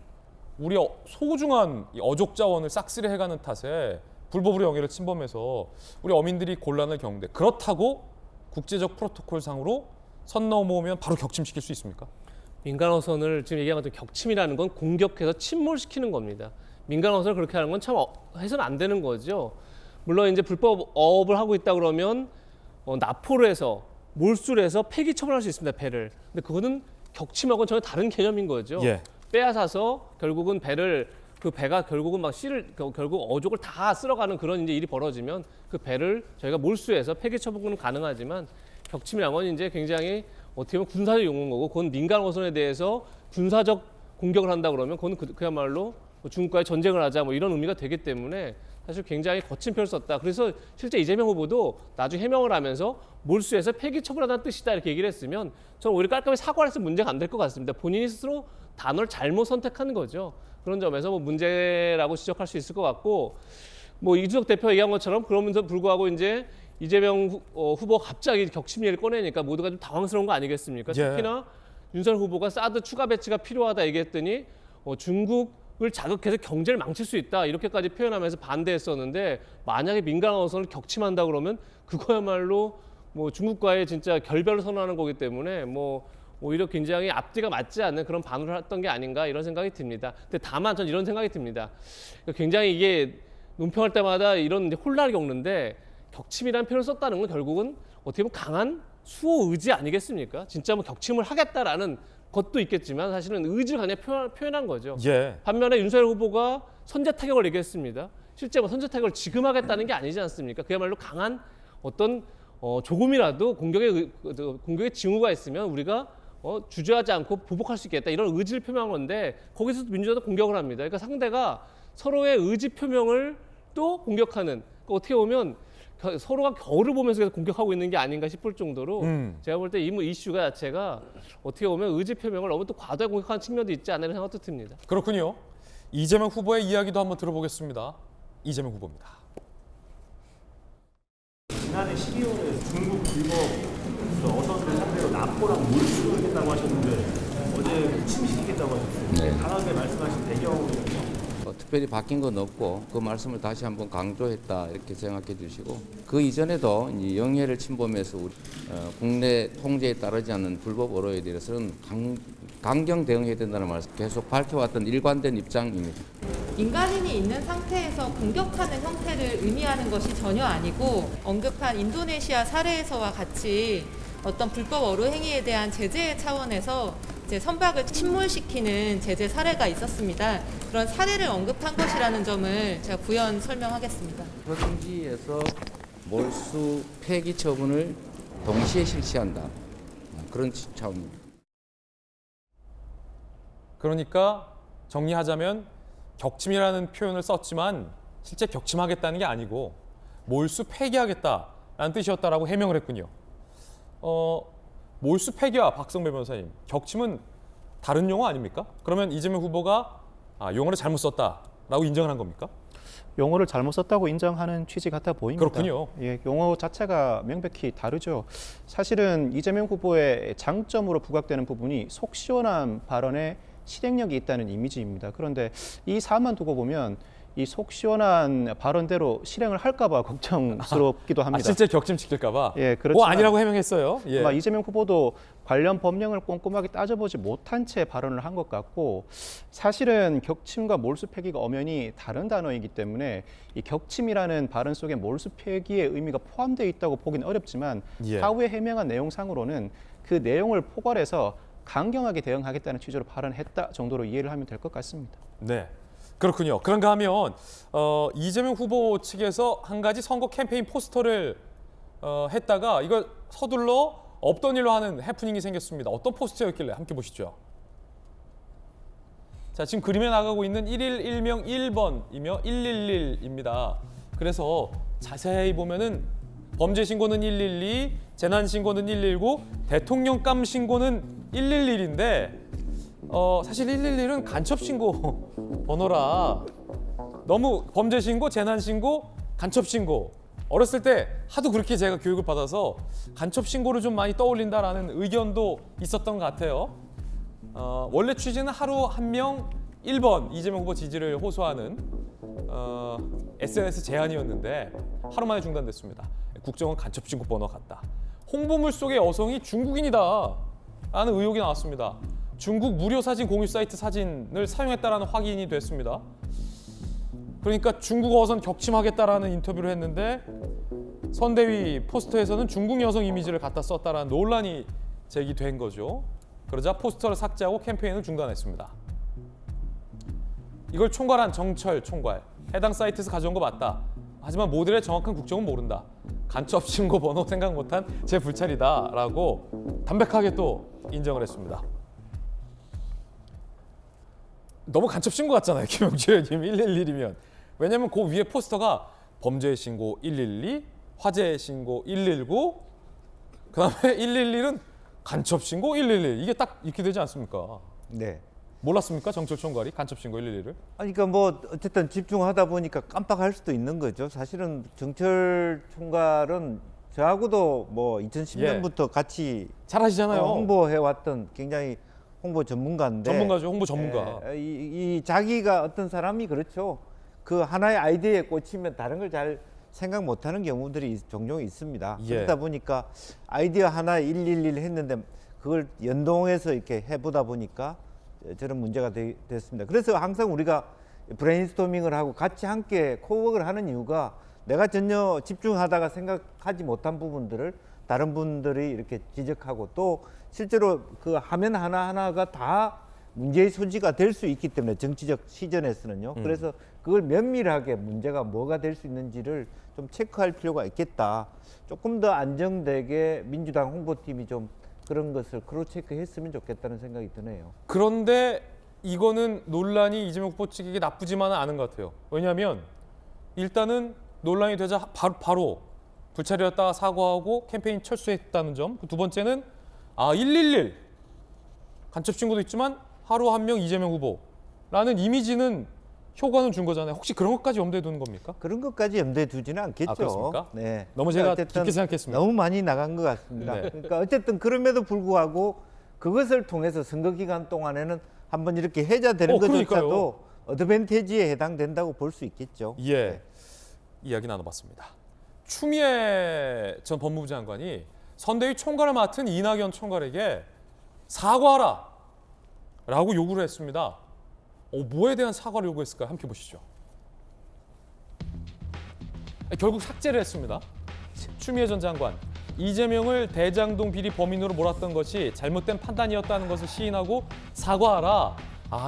우리 소중한 어족 자원을 싹쓸이 해가는 탓에 불법으로 영해를 침범해서 우리 어민들이 곤란을 겪는데 그렇다고 국제적 프로토콜상으로 선 넘어오면 바로 격침시킬 수 있습니까? 민간 어선을 지금 얘기한 것처럼 격침이라는 건 공격해서 침몰시키는 겁니다. 민간 어선을 그렇게 하는 건 참 해서는 안 되는 거죠. 물론 이제 불법 어업을 하고 있다 그러면 납포를 해서 몰수를 해서 폐기 처분할 수 있습니다. 배를. 근데 그거는 격침하고는 전혀 다른 개념인 거죠. 예. 빼앗아서 결국은 그 배가 결국은 막 결국 어족을 다 쓸어가는 그런 이제 일이 벌어지면 그 배를 저희가 몰수해서 폐기 처분은 가능하지만 격침이라는 건 이제 굉장히 어떻게 보면 군사적 용어인 거고 그건 민간 어선에 대해서 군사적 공격을 한다 그러면 그건 그야말로 중국과의 전쟁을 하자 뭐 이런 의미가 되기 때문에 사실 굉장히 거친 표현을 썼다. 그래서 실제 이재명 후보도 나중에 해명을 하면서 몰수해서 폐기 처분하다는 뜻이다 이렇게 얘기를 했으면 저는 오히려 깔끔히 사과를 해서 문제가 안 될 것 같습니다. 본인이 스스로 단어를 잘못 선택하는 거죠. 그런 점에서 뭐 문제라고 지적할 수 있을 것 같고 뭐 이준석 대표 얘기한 것처럼 그러면서 불구하고 이제 이재명 후보가 갑자기 격침 얘기를 꺼내니까 모두가 좀 당황스러운 거 아니겠습니까? 예. 특히나 윤석열 후보가 사드 추가 배치가 필요하다 얘기했더니 중국을 자극해서 경제를 망칠 수 있다 이렇게까지 표현하면서 반대했었는데 만약에 민간 어선을 격침한다 그러면 그거야말로 뭐 중국과의 진짜 결별을 선언하는 거기 때문에 뭐 오히려 굉장히 앞뒤가 맞지 않는 그런 반응을 했던 게 아닌가 이런 생각이 듭니다. 근데 다만 전 이런 생각이 듭니다. 굉장히 이게 논평할 때마다 이런 혼란을 겪는데 격침이라는 표현을 썼다는 건 결국은 어떻게 보면 강한 수호 의지 아니겠습니까? 진짜 뭐 격침을 하겠다라는 것도 있겠지만 사실은 의지를 강하게 표현한 거죠. 예. 반면에 윤석열 후보가 선제 타격을 얘기했습니다. 실제 뭐 선제 타격을 지금 하겠다는 게 아니지 않습니까? 그야말로 강한 어떤 조금이라도 공격의 징후가 있으면 우리가 주저하지 않고 보복할 수 있겠다 이런 의지를 표명한 건데 거기서 민주당도 공격을 합니다. 그러니까 상대가 서로의 의지 표명을 또 공격하는 그러니까 어떻게 보면 서로가 거울을 보면서 계속 공격하고 있는 게 아닌가 싶을 정도로 제가 볼 때 이 이슈가 자체가 어떻게 보면 의지 표명을 너무 또 과도하게 공격하는 측면도 있지 않나 생각도 듭니다. 그렇군요. 이재명 후보의 이야기도 한번 들어보겠습니다. 이재명 후보입니다. 지난해 12월에 중국 불법 어선들 상대로 납포랑 몰수를 하겠다고 하셨는데 어제 격침시키겠다고 하셨어요. 네. 강하게 말씀하신 배경은 특별히 바뀐 건 없고 그 말씀을 다시 한번 강조했다 이렇게 생각해 주시고 그 이전에도 이 영해를 침범해서 우리 국내 통제에 따르지 않는 불법 어로에 대해서는 강경 대응해야 된다는 말씀 계속 밝혀왔던 일관된 입장입니다. 민간인이 있는 상태에서 공격하는 형태를 의미하는 것이 전혀 아니고 언급한 인도네시아 사례에서와 같이 어떤 불법 어로 행위에 대한 제재 차원에서 이제 선박을 침몰시키는 제재 사례가 있었습니다. 그런 사례를 언급한 것이라는 점을 제가 부연 설명하겠습니다. 현지에서 몰수 폐기 처분을 동시에 실시한다. 그런 차원입니다. 그러니까 정리하자면 격침이라는 표현을 썼지만 실제 격침하겠다는 게 아니고 몰수 폐기하겠다라는 뜻이었다라고 해명을 했군요. 몰수 폐기와 박성배 변호사님, 격침은 다른 용어 아닙니까? 그러면 이재명 후보가 용어를 잘못 썼다라고 인정을 한 겁니까? 용어를 잘못 썼다고 인정하는 취지 같아 보입니다. 그렇군요. 예, 용어 자체가 명백히 다르죠. 사실은 이재명 후보의 장점으로 부각되는 부분이 속 시원한 발언에 실행력이 있다는 이미지입니다. 그런데 이 사안만 두고 보면 이 속 시원한 발언대로 실행을 할까봐 걱정스럽기도 합니다. 실제 격침시킬까봐? 예, 그렇지만 뭐 아니라고 해명했어요. 예. 아마 이재명 후보도 관련 법령을 꼼꼼하게 따져보지 못한 채 발언을 한 것 같고, 사실은 격침과 몰수 폐기가 엄연히 다른 단어이기 때문에 이 격침이라는 발언 속에 몰수 폐기의 의미가 포함되어 있다고 보기는 어렵지만 사후에 해명한 내용상으로는 그 내용을 포괄해서 강경하게 대응하겠다는 취지로 발언했다 정도로 이해를 하면 될 것 같습니다. 네, 그렇군요. 그런가 하면 이재명 후보 측에서 한 가지 선거 캠페인 포스터를 했다가 이걸 서둘러 없던 일로 하는 해프닝이 생겼습니다. 어떤 포스터였길래 함께 보시죠. 자, 지금 그림에 나가고 있는 1일 1명 1번이며 111입니다. 그래서 자세히 보면은 범죄 신고는 112, 재난 신고는 119, 대통령감 신고는 111인데 사실 111은 간첩 신고 번호라 너무 범죄 신고, 재난 신고, 간첩 신고 어렸을 때 하도 그렇게 제가 교육을 받아서 간첩 신고를 좀 많이 떠올린다라는 의견도 있었던 것 같아요. 원래 취지는 하루 한 명 1번 이재명 후보 지지를 호소하는 SNS 제안이었는데 하루 만에 중단됐습니다. 국정원 간첩 신고 번호 같다. 홍보물 속의 여성이 중국인이다 라는 의혹이 나왔습니다. 중국 무료 사진 공유 사이트 사진을 사용했다라는 확인이 됐습니다. 그러니까 중국 어선 격침하겠다라는 인터뷰를 했는데 선대위 포스터에서는 중국 여성 이미지를 갖다 썼다라는 논란이 제기된 거죠. 그러자 포스터를 삭제하고 캠페인을 중단했습니다. 이걸 총괄한 정철 총괄. 해당 사이트에서 가져온 거 맞다. 하지만 모델의 정확한 국적은 모른다. 간첩 신고 번호 생각 못한 제 불찰이다라고 담백하게 또 인정을 했습니다. 너무 간첩 신고 같잖아요, 김영주 의원님 111이면. 왜냐하면 그 위에 포스터가 범죄 신고 112, 화재 신고 119, 그다음에 111은 간첩 신고 111 이게 딱 이렇게 되지 않습니까? 네. 몰랐습니까, 정철 총괄이 간첩 신고 111을? 그러니까 뭐 어쨌든 집중하다 보니까 깜빡할 수도 있는 거죠. 사실은 정철 총괄은 저하고도 뭐 2010년부터 같이 잘 하시잖아요. 홍보해왔던 굉장히 홍보 전문가인데. 전문가죠, 홍보 전문가. 이 자기가 어떤 사람이 그렇죠. 그 하나의 아이디어에 꽂히면 다른 걸 잘 생각 못하는 경우들이 종종 있습니다. 그러다 보니까 아이디어 하나에 111 했는데 그걸 연동해서 이렇게 해보다 보니까 저런 문제가 됐습니다. 그래서 항상 우리가 브레인스토밍을 하고 같이 함께 코워크를 하는 이유가 내가 전혀 집중하다가 생각하지 못한 부분들을 다른 분들이 이렇게 지적하고 또 실제로 그 화면 하나하나가 다 문제의 소지가 될 수 있기 때문에 정치적 시전에서는요. 그래서 그걸 면밀하게 문제가 뭐가 될 수 있는지를 좀 체크할 필요가 있겠다. 조금 더 안정되게 민주당 홍보팀이 좀 그런 것을 크로체크했으면 좋겠다는 생각이 드네요. 그런데 이거는 논란이 이재명 후보 측에게 나쁘지만은 않은 것 같아요. 왜냐하면 일단은 논란이 되자 바로 불찰이었다가 사과하고 캠페인 철수했다는 점. 두 번째는 111 간첩 신고도 있지만 하루 한 명 이재명 후보라는 이미지는 효과는 준 거잖아요. 혹시 그런 것까지 염두에 두는 겁니까? 그런 것까지 염두에 두지는 않겠죠. 그렇습니까? 네. 너무 제가 깊게 생각했습니다. 너무 많이 나간 것 같습니다. 네. 그러니까 어쨌든 그럼에도 불구하고 그것을 통해서 선거 기간 동안에는 한번 이렇게 해자되는 것조차도 어드밴티지에 해당된다고 볼 수 있겠죠. 예, 네. 이야기 나눠봤습니다. 추미애 전 법무부 장관이 선대위 총괄을 맡은 이낙연 총괄에게 사과하라 라고 요구를 했습니다. 뭐에 대한 사과를 요구했을까요? 함께 보시죠. 결국 삭제를 했습니다. 추미애 전 장관, 이재명을 대장동 비리 범인으로 몰았던 것이 잘못된 판단이었다는 것을 시인하고 사과하라.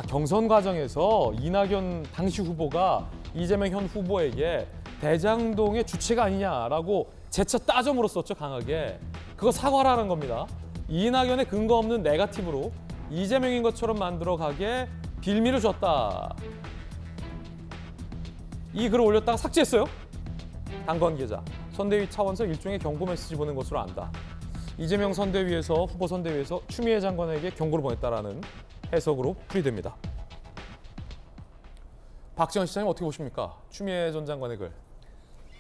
경선 과정에서 이낙연 당시 후보가 이재명 현 후보에게 대장동의 주체가 아니냐라고 재차 따져 물었었죠, 강하게. 그거 사과하라는 겁니다. 이낙연의 근거 없는 네거티브로 이재명인 것처럼 만들어가게 빌미를 줬다. 이 글을 올렸다가 삭제했어요. 당 관계자. 선대위 차원에서 일종의 경고 메시지 보낸 것으로 안다. 이재명 선대위에서 후보 선대위에서 추미애 장관에게 경고를 보냈다라는 해석으로 풀이됩니다. 박지원 시장님 어떻게 보십니까? 추미애 전 장관의 글.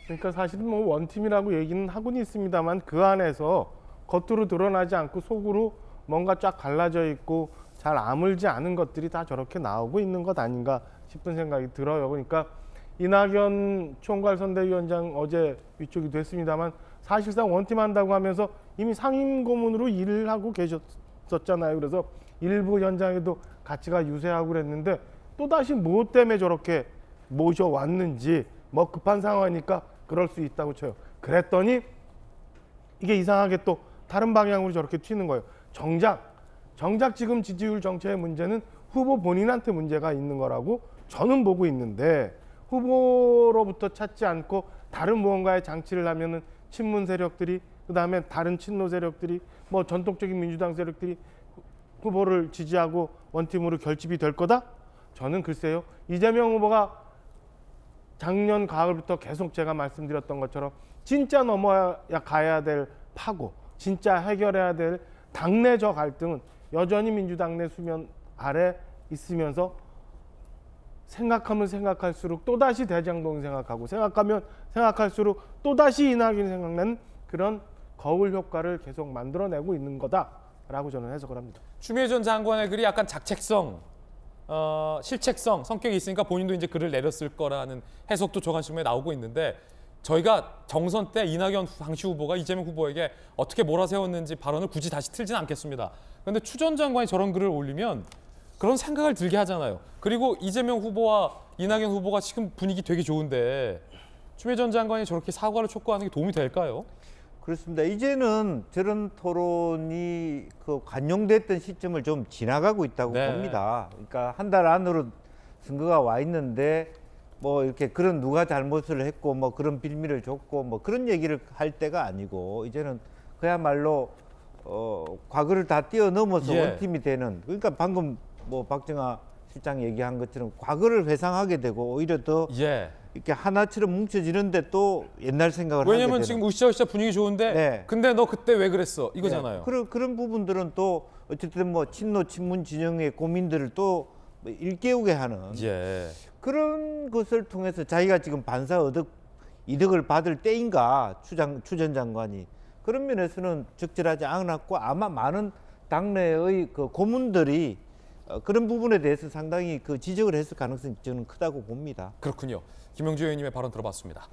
그러니까 사실은 뭐 원팀이라고 얘기는 하고는 있습니다만 그 안에서 겉으로 드러나지 않고 속으로 뭔가 쫙 갈라져 있고 잘 아물지 않은 것들이 다 저렇게 나오고 있는 것 아닌가 싶은 생각이 들어요. 그러니까 이낙연 총괄선대위원장 어제 위촉이 됐습니다만 사실상 원팀 한다고 하면서 이미 상임고문으로 일을 하고 계셨었잖아요. 그래서 일부 현장에도 가치가 유세하고 그랬는데 또다시 뭐 때문에 저렇게 모셔왔는지 뭐 급한 상황이니까 그럴 수 있다고 쳐요. 그랬더니 이게 이상하게 또 다른 방향으로 저렇게 튀는 거예요. 정작 지금 지지율 정체의 문제는 후보 본인한테 문제가 있는 거라고 저는 보고 있는데 후보로부터 찾지 않고 다른 무언가의 장치를 하면은 친문 세력들이 그다음에 다른 친노 세력들이 뭐 전통적인 민주당 세력들이 후보를 지지하고 원팀으로 결집이 될 거다? 저는 글쎄요. 이재명 후보가 작년 가을부터 계속 제가 말씀드렸던 것처럼 진짜 넘어가야 될 파고, 진짜 해결해야 될 당내적 갈등은 여전히 민주당 내 수면 아래 있으면서 생각하면 생각할수록 또다시 대장동 생각하고 생각하면 생각할수록 또다시 이낙연이 생각나는 그런 거울 효과를 계속 만들어내고 있는 거다라고 저는 해석을 합니다. 추미애 전 장관의 글이 약간 작책성, 실책성 성격이 있으니까 본인도 이제 글을 내렸을 거라는 해석도 조간신문에 나오고 있는데 저희가 정선 때 이낙연 당시 후보가 이재명 후보에게 어떻게 몰아세웠는지 발언을 굳이 다시 틀지는 않겠습니다. 그런데 추 전 장관이 저런 글을 올리면 그런 생각을 들게 하잖아요. 그리고 이재명 후보와 이낙연 후보가 지금 분위기 되게 좋은데 추미애 전 장관이 저렇게 사과를 촉구하는 게 도움이 될까요? 그렇습니다. 이제는 저런 토론이 관용됐던 시점을 좀 지나가고 있다고 봅니다. 그러니까 한 달 안으로 선거가 와 있는데 뭐 이렇게 그런 누가 잘못을 했고 뭐 그런 빌미를 줬고 뭐 그런 얘기를 할 때가 아니고 이제는 그야말로 과거를 다 뛰어넘어서 원팀이 되는, 그러니까 방금 뭐 박정아 실장 얘기한 것처럼 과거를 회상하게 되고 오히려 더 이렇게 하나처럼 뭉쳐지는데 또 옛날 생각을 하게 되는. 왜냐면 지금 으쌰으쌰 분위기 좋은데 근데 너 그때 왜 그랬어? 이거잖아요. 그런 부분들은 또 어쨌든 뭐 친노 친문 진영의 고민들을 또 일깨우게 하는 그런 것을 통해서 자기가 지금 반사 이득을 받을 때인가 추 전 장관이 그런 면에서는 적절하지 않았고 아마 많은 당내의 그 고문들이 그런 부분에 대해서 상당히 그 지적을 했을 가능성이 저는 크다고 봅니다. 그렇군요. 김영주 의원님의 발언 들어봤습니다.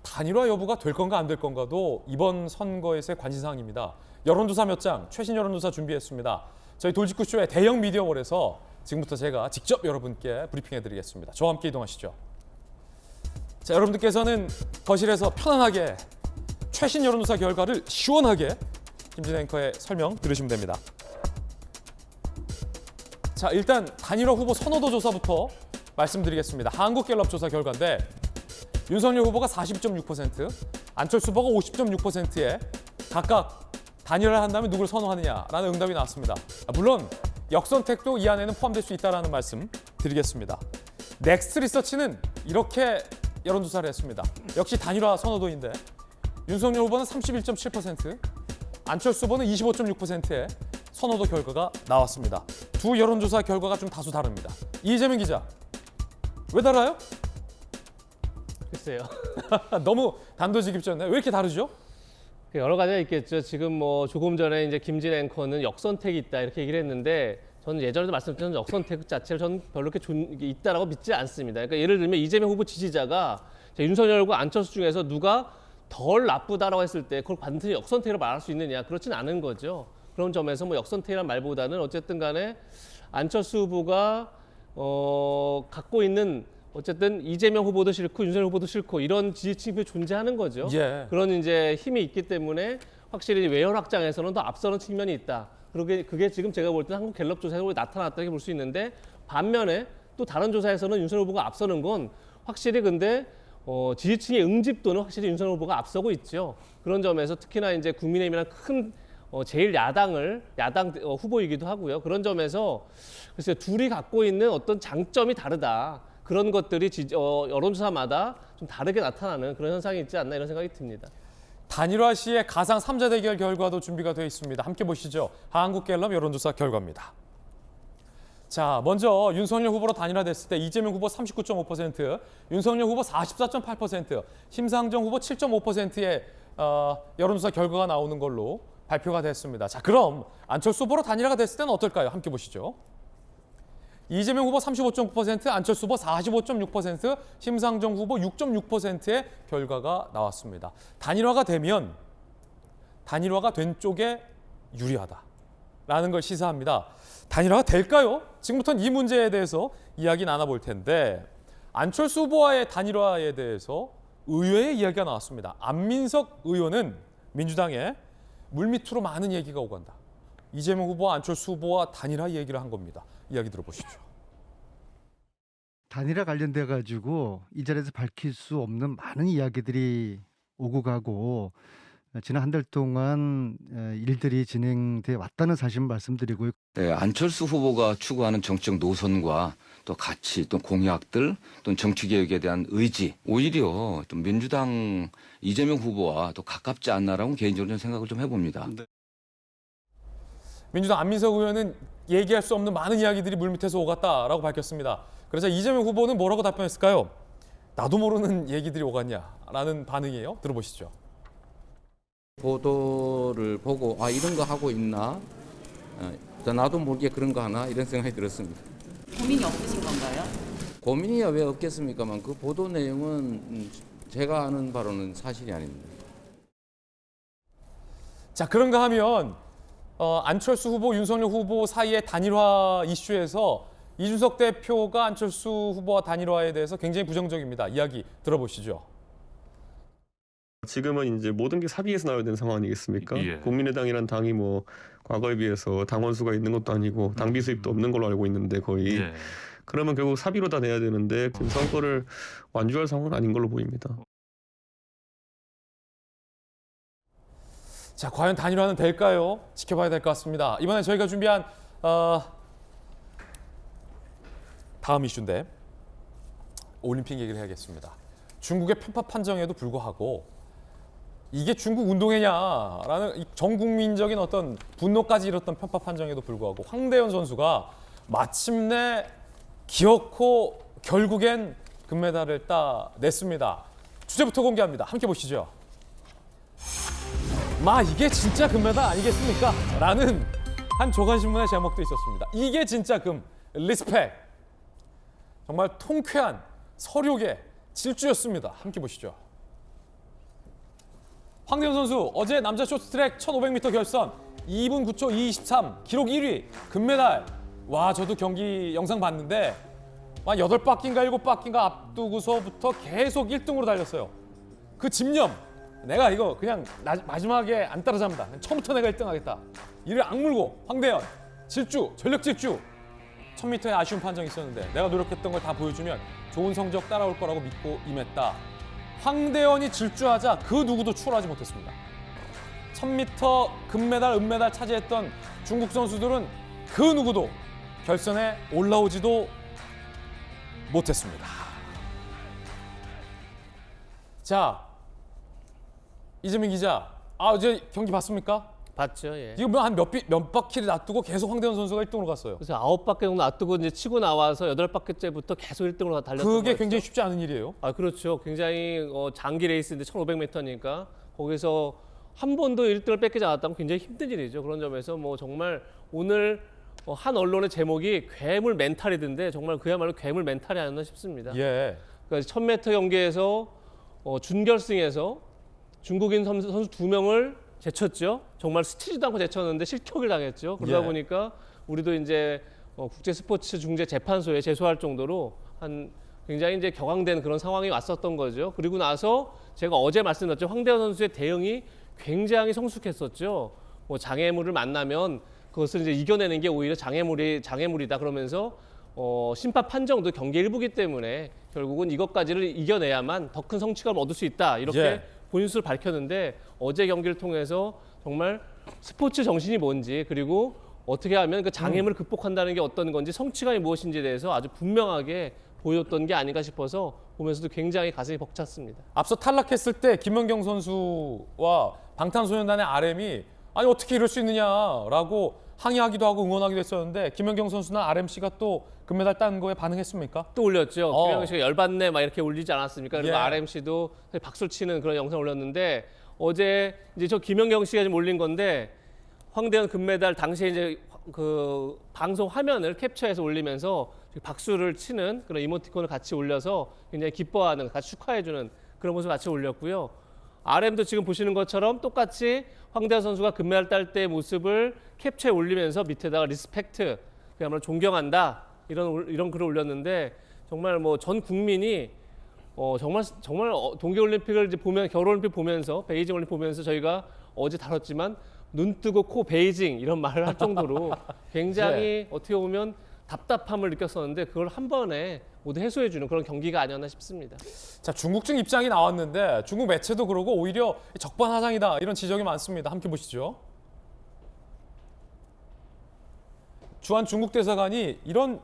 단일화 여부가 될 건가 안 될 건가도 이번 선거에서의 관심사항입니다. 여론조사 몇 장, 최신 여론조사 준비했습니다. 저희 돌직구쇼의 대형 미디어홀에서 지금부터 제가 직접 여러분께 브리핑해드리겠습니다. 저와 함께 이동하시죠. 자, 여러분들께서는 거실에서 편안하게 최신 여론조사 결과를 시원하게 김진 앵커의 설명 들으시면 됩니다. 자, 일단 단일화 후보 선호도 조사부터 말씀드리겠습니다. 한국갤럽 조사 결과인데 윤석열 후보가 40.6%, 안철수 후보가 50.6%에 각각 단일화를 한다면 누구를 선호하느냐라는 응답이 나왔습니다. 물론 역선택도 이 안에는 포함될 수 있다는 말씀 드리겠습니다. 넥스트 리서치는 이렇게 여론조사를 했습니다. 역시 단일화 선호도인데 윤석열 후보는 31.7%, 안철수 후보는 25.6%의 선호도 결과가 나왔습니다. 두 여론조사 결과가 좀 다소 다릅니다. 이재명 기자, 왜 달라요? 글쎄요. 너무 단도직입지 않나요? 왜 이렇게 다르죠? 여러 가지가 있겠죠. 지금 뭐 조금 전에 이제 김진 앵커는 역선택이 있다 이렇게 얘기를 했는데 저는 예전에도 말씀드렸던 역선택 자체를 저는 별로 이렇게 있다라고 믿지 않습니다. 그러니까 예를 들면 이재명 후보 지지자가 윤석열과 안철수 중에서 누가 덜 나쁘다라고 했을 때 그걸 반드시 역선택으로 말할 수 있느냐, 그렇진 않은 거죠. 그런 점에서 뭐 역선택이란 말보다는 어쨌든 간에 안철수 후보가 갖고 있는 어쨌든 이재명 후보도 싫고 윤석열 후보도 싫고 이런 지지층이 존재하는 거죠. 예. 그런 이제 힘이 있기 때문에 확실히 외연 확장에서는 더 앞서는 측면이 있다. 그게 지금 제가 볼 때는 한국 갤럽 조사에서 나타났다고 볼 수 있는데 반면에 또 다른 조사에서는 윤석열 후보가 앞서는 건 확실히 근데 지지층의 응집도는 확실히 윤석열 후보가 앞서고 있죠. 그런 점에서 특히나 이제 국민의힘이란 큰 제일 야당 후보이기도 하고요. 그런 점에서 글쎄요, 둘이 갖고 있는 어떤 장점이 다르다. 그런 것들이 여론조사마다 좀 다르게 나타나는 그런 현상이 있지 않나 이런 생각이 듭니다. 단일화 시의 가상 3자 대결 결과도 준비가 되어 있습니다. 함께 보시죠. 한국갤럽 여론조사 결과입니다. 자, 먼저 윤석열 후보로 단일화됐을 때 이재명 후보 39.5%, 윤석열 후보 44.8%, 심상정 후보 7.5%의 여론조사 결과가 나오는 걸로 발표가 됐습니다. 자, 그럼 안철수 후보로 단일화가 됐을 때는 어떨까요? 함께 보시죠. 이재명 후보 35.9%, 안철수 후보 45.6%, 심상정 후보 6.6%의 결과가 나왔습니다. 단일화가 된 쪽에 유리하다라는 걸 시사합니다. 단일화가 될까요? 지금부터는 이 문제에 대해서 이야기 나눠볼 텐데 안철수 후보와의 단일화에 대해서 의외의 이야기가 나왔습니다. 안민석 의원은 민주당에 물밑으로 많은 얘기가 오간다. 이재명 후보와 안철수 후보와 단일화 얘기를 한 겁니다. 이야기 들어보시죠. 단일화 관련돼 가지고 이 자리에서 밝힐 수 없는 많은 이야기들이 오고 가고 지난 한 달 동안 일들이 진행돼 왔다는 사실 말씀드리고요. 네, 안철수 후보가 추구하는 정치적 노선과 또 가치, 또 공약들, 또 정치개혁에 대한 의지, 오히려 좀 민주당 이재명 후보와 또 가깝지 않나라고 개인적으로 좀 생각을 좀 해봅니다. 네. 민주당 안민석 의원은 얘기할 수 없는 많은 이야기들이 물밑에서 오갔다라고 밝혔습니다. 그래서 이재명 후보는 뭐라고 답변했을까요? 나도 모르는 얘기들이 오갔냐라는 반응이에요. 들어보시죠. 보도를 보고 이런 거 하고 있나? 나도 모르게 그런 거 하나? 이런 생각이 들었습니다. 고민이 없으신 건가요? 고민이야 왜 없겠습니까만 그 보도 내용은 제가 아는 바로는 사실이 아닙니다. 자, 그런가 하면 안철수 후보, 윤석열 후보 사이의 단일화 이슈에서 이준석 대표가 안철수 후보와 단일화에 대해서 굉장히 부정적입니다. 이야기 들어보시죠. 지금은 이제 모든 게 사비에서 나와야 되는 상황 아니겠습니까? 예. 국민의당이란 당이 뭐 과거에 비해서 당원 수가 있는 것도 아니고 당비 수입도 없는 걸로 알고 있는데 거의 예. 그러면 결국 사비로 다 내야 되는데 지금 선거를 완주할 상황은 아닌 걸로 보입니다. 자, 과연 단일화는 될까요? 지켜봐야 될 것 같습니다. 이번에 저희가 준비한 다음 이슈인데 올림픽 얘기를 해야겠습니다. 중국의 편파 판정에도 불구하고 이게 중국 운동회냐라는 전 국민적인 어떤 분노까지 일었던 편파 판정에도 불구하고 황대현 선수가 마침내 기어코 결국엔 금메달을 따냈습니다. 주제부터 공개합니다. 함께 보시죠. 이게 진짜 금메달 아니겠습니까? 라는 한 조간신문의 제목도 있었습니다. 이게 진짜 금, 리스펙. 정말 통쾌한 서륙의 질주였습니다. 함께 보시죠. 황대현 선수 어제 남자 쇼트트랙 1500m 결선 2분 9초 223 기록 1위 금메달. 와, 저도 경기 영상 봤는데 8바퀴인가 7바퀴인가 앞두고서부터 계속 1등으로 달렸어요. 그 집념. 내가 이거 그냥 마지막에 안 따라잡는다. 처음부터 내가 1등 하겠다. 이를 악물고 황대현 질주, 전력 질주. 1000m에 아쉬운 판정이 있었는데 내가 노력했던 걸 다 보여주면 좋은 성적 따라올 거라고 믿고 임했다. 황대현이 질주하자 그 누구도 추월하지 못했습니다. 1000m 금메달, 은메달 차지했던 중국 선수들은 그 누구도 결선에 올라오지도 못했습니다. 자, 이재민 기자, 어제 경기 봤습니까? 봤죠. 예. 지금 한 몇 바퀴를 놔두고 계속 황대현 선수가 1등으로 갔어요. 그래서 9바퀴 정도 놔두고 이제 치고 나와서 8바퀴째부터 계속 1등으로 달렸던 거죠. 그게 굉장히 쉽지 않은 일이에요. 그렇죠. 굉장히 장기 레이스인데 1500m니까 거기서 한 번도 1등을 뺏기지 않았다면 굉장히 힘든 일이죠. 그런 점에서 뭐 정말 오늘 한 언론의 제목이 괴물 멘탈이던데 정말 그야말로 괴물 멘탈이 아니었나 싶습니다. 예. 그러니까 1000m 경기에서 준결승에서 중국인 선수 2명을 제쳤죠. 정말 스치지도 않고 제쳤는데 실격을 당했죠. 그러다 예. 보니까 우리도 이제 국제 스포츠 중재 재판소에 제소할 정도로 한 굉장히 이제 격앙된 그런 상황이 왔었던 거죠. 그리고 나서 제가 어제 말씀드렸죠. 황대현 선수의 대응이 굉장히 성숙했었죠. 뭐 장애물을 만나면 그것을 이제 이겨내는 게 오히려 장애물이다 그러면서 심판 판정도 경기 일부기 때문에 결국은 이것까지를 이겨내야만 더 큰 성취감을 얻을 수 있다. 이렇게 예. 본인 스스로 밝혔는데 어제 경기를 통해서 정말 스포츠 정신이 뭔지 그리고 어떻게 하면 그 장애물을 극복한다는 게 어떤 건지 성취감이 무엇인지에 대해서 아주 분명하게 보여줬던 게 아닌가 싶어서 보면서도 굉장히 가슴이 벅찼습니다. 앞서 탈락했을 때 김연경 선수와 방탄소년단의 RM이 아니 어떻게 이럴 수 있느냐라고 항의하기도 하고 응원하기도 했었는데 김연경 선수나 RMC가 또 금메달 딴 거에 반응했습니까? 또 올렸죠. 김연경 씨가 열받네 막 이렇게 올리지 않았습니까? 그리고 예. RMC도 박수를 치는 그런 영상 올렸는데 어제 이제 저 김연경 씨가 좀 올린 건데 황대현 금메달 당시에 이제 그 방송 화면을 캡처해서 올리면서 박수를 치는 그런 이모티콘을 같이 올려서 굉장히 기뻐하는 같이 축하해주는 그런 모습을 같이 올렸고요. RM도 지금 보시는 것처럼 똑같이 황대현 선수가 금메달 딸 때의 모습을 캡처해 올리면서 밑에다가 리스펙트, 그야말로 존경한다 이런 글을 올렸는데 정말 뭐 전 국민이 정말 동계올림픽을 이제 보면 겨울올림픽 보면서 베이징 올림픽 보면서 저희가 어제 다뤘지만 눈 뜨고 코 베이징 이런 말을 할 정도로 굉장히 네. 어떻게 보면 답답함을 느꼈었는데 그걸 한 번에 모두 해소해주는 그런 경기가 아니었나 싶습니다. 자, 중국 측 입장이 나왔는데 중국 매체도 그러고 오히려 적반하장이다 이런 지적이 많습니다. 함께 보시죠. 주한 중국 대사관이 이런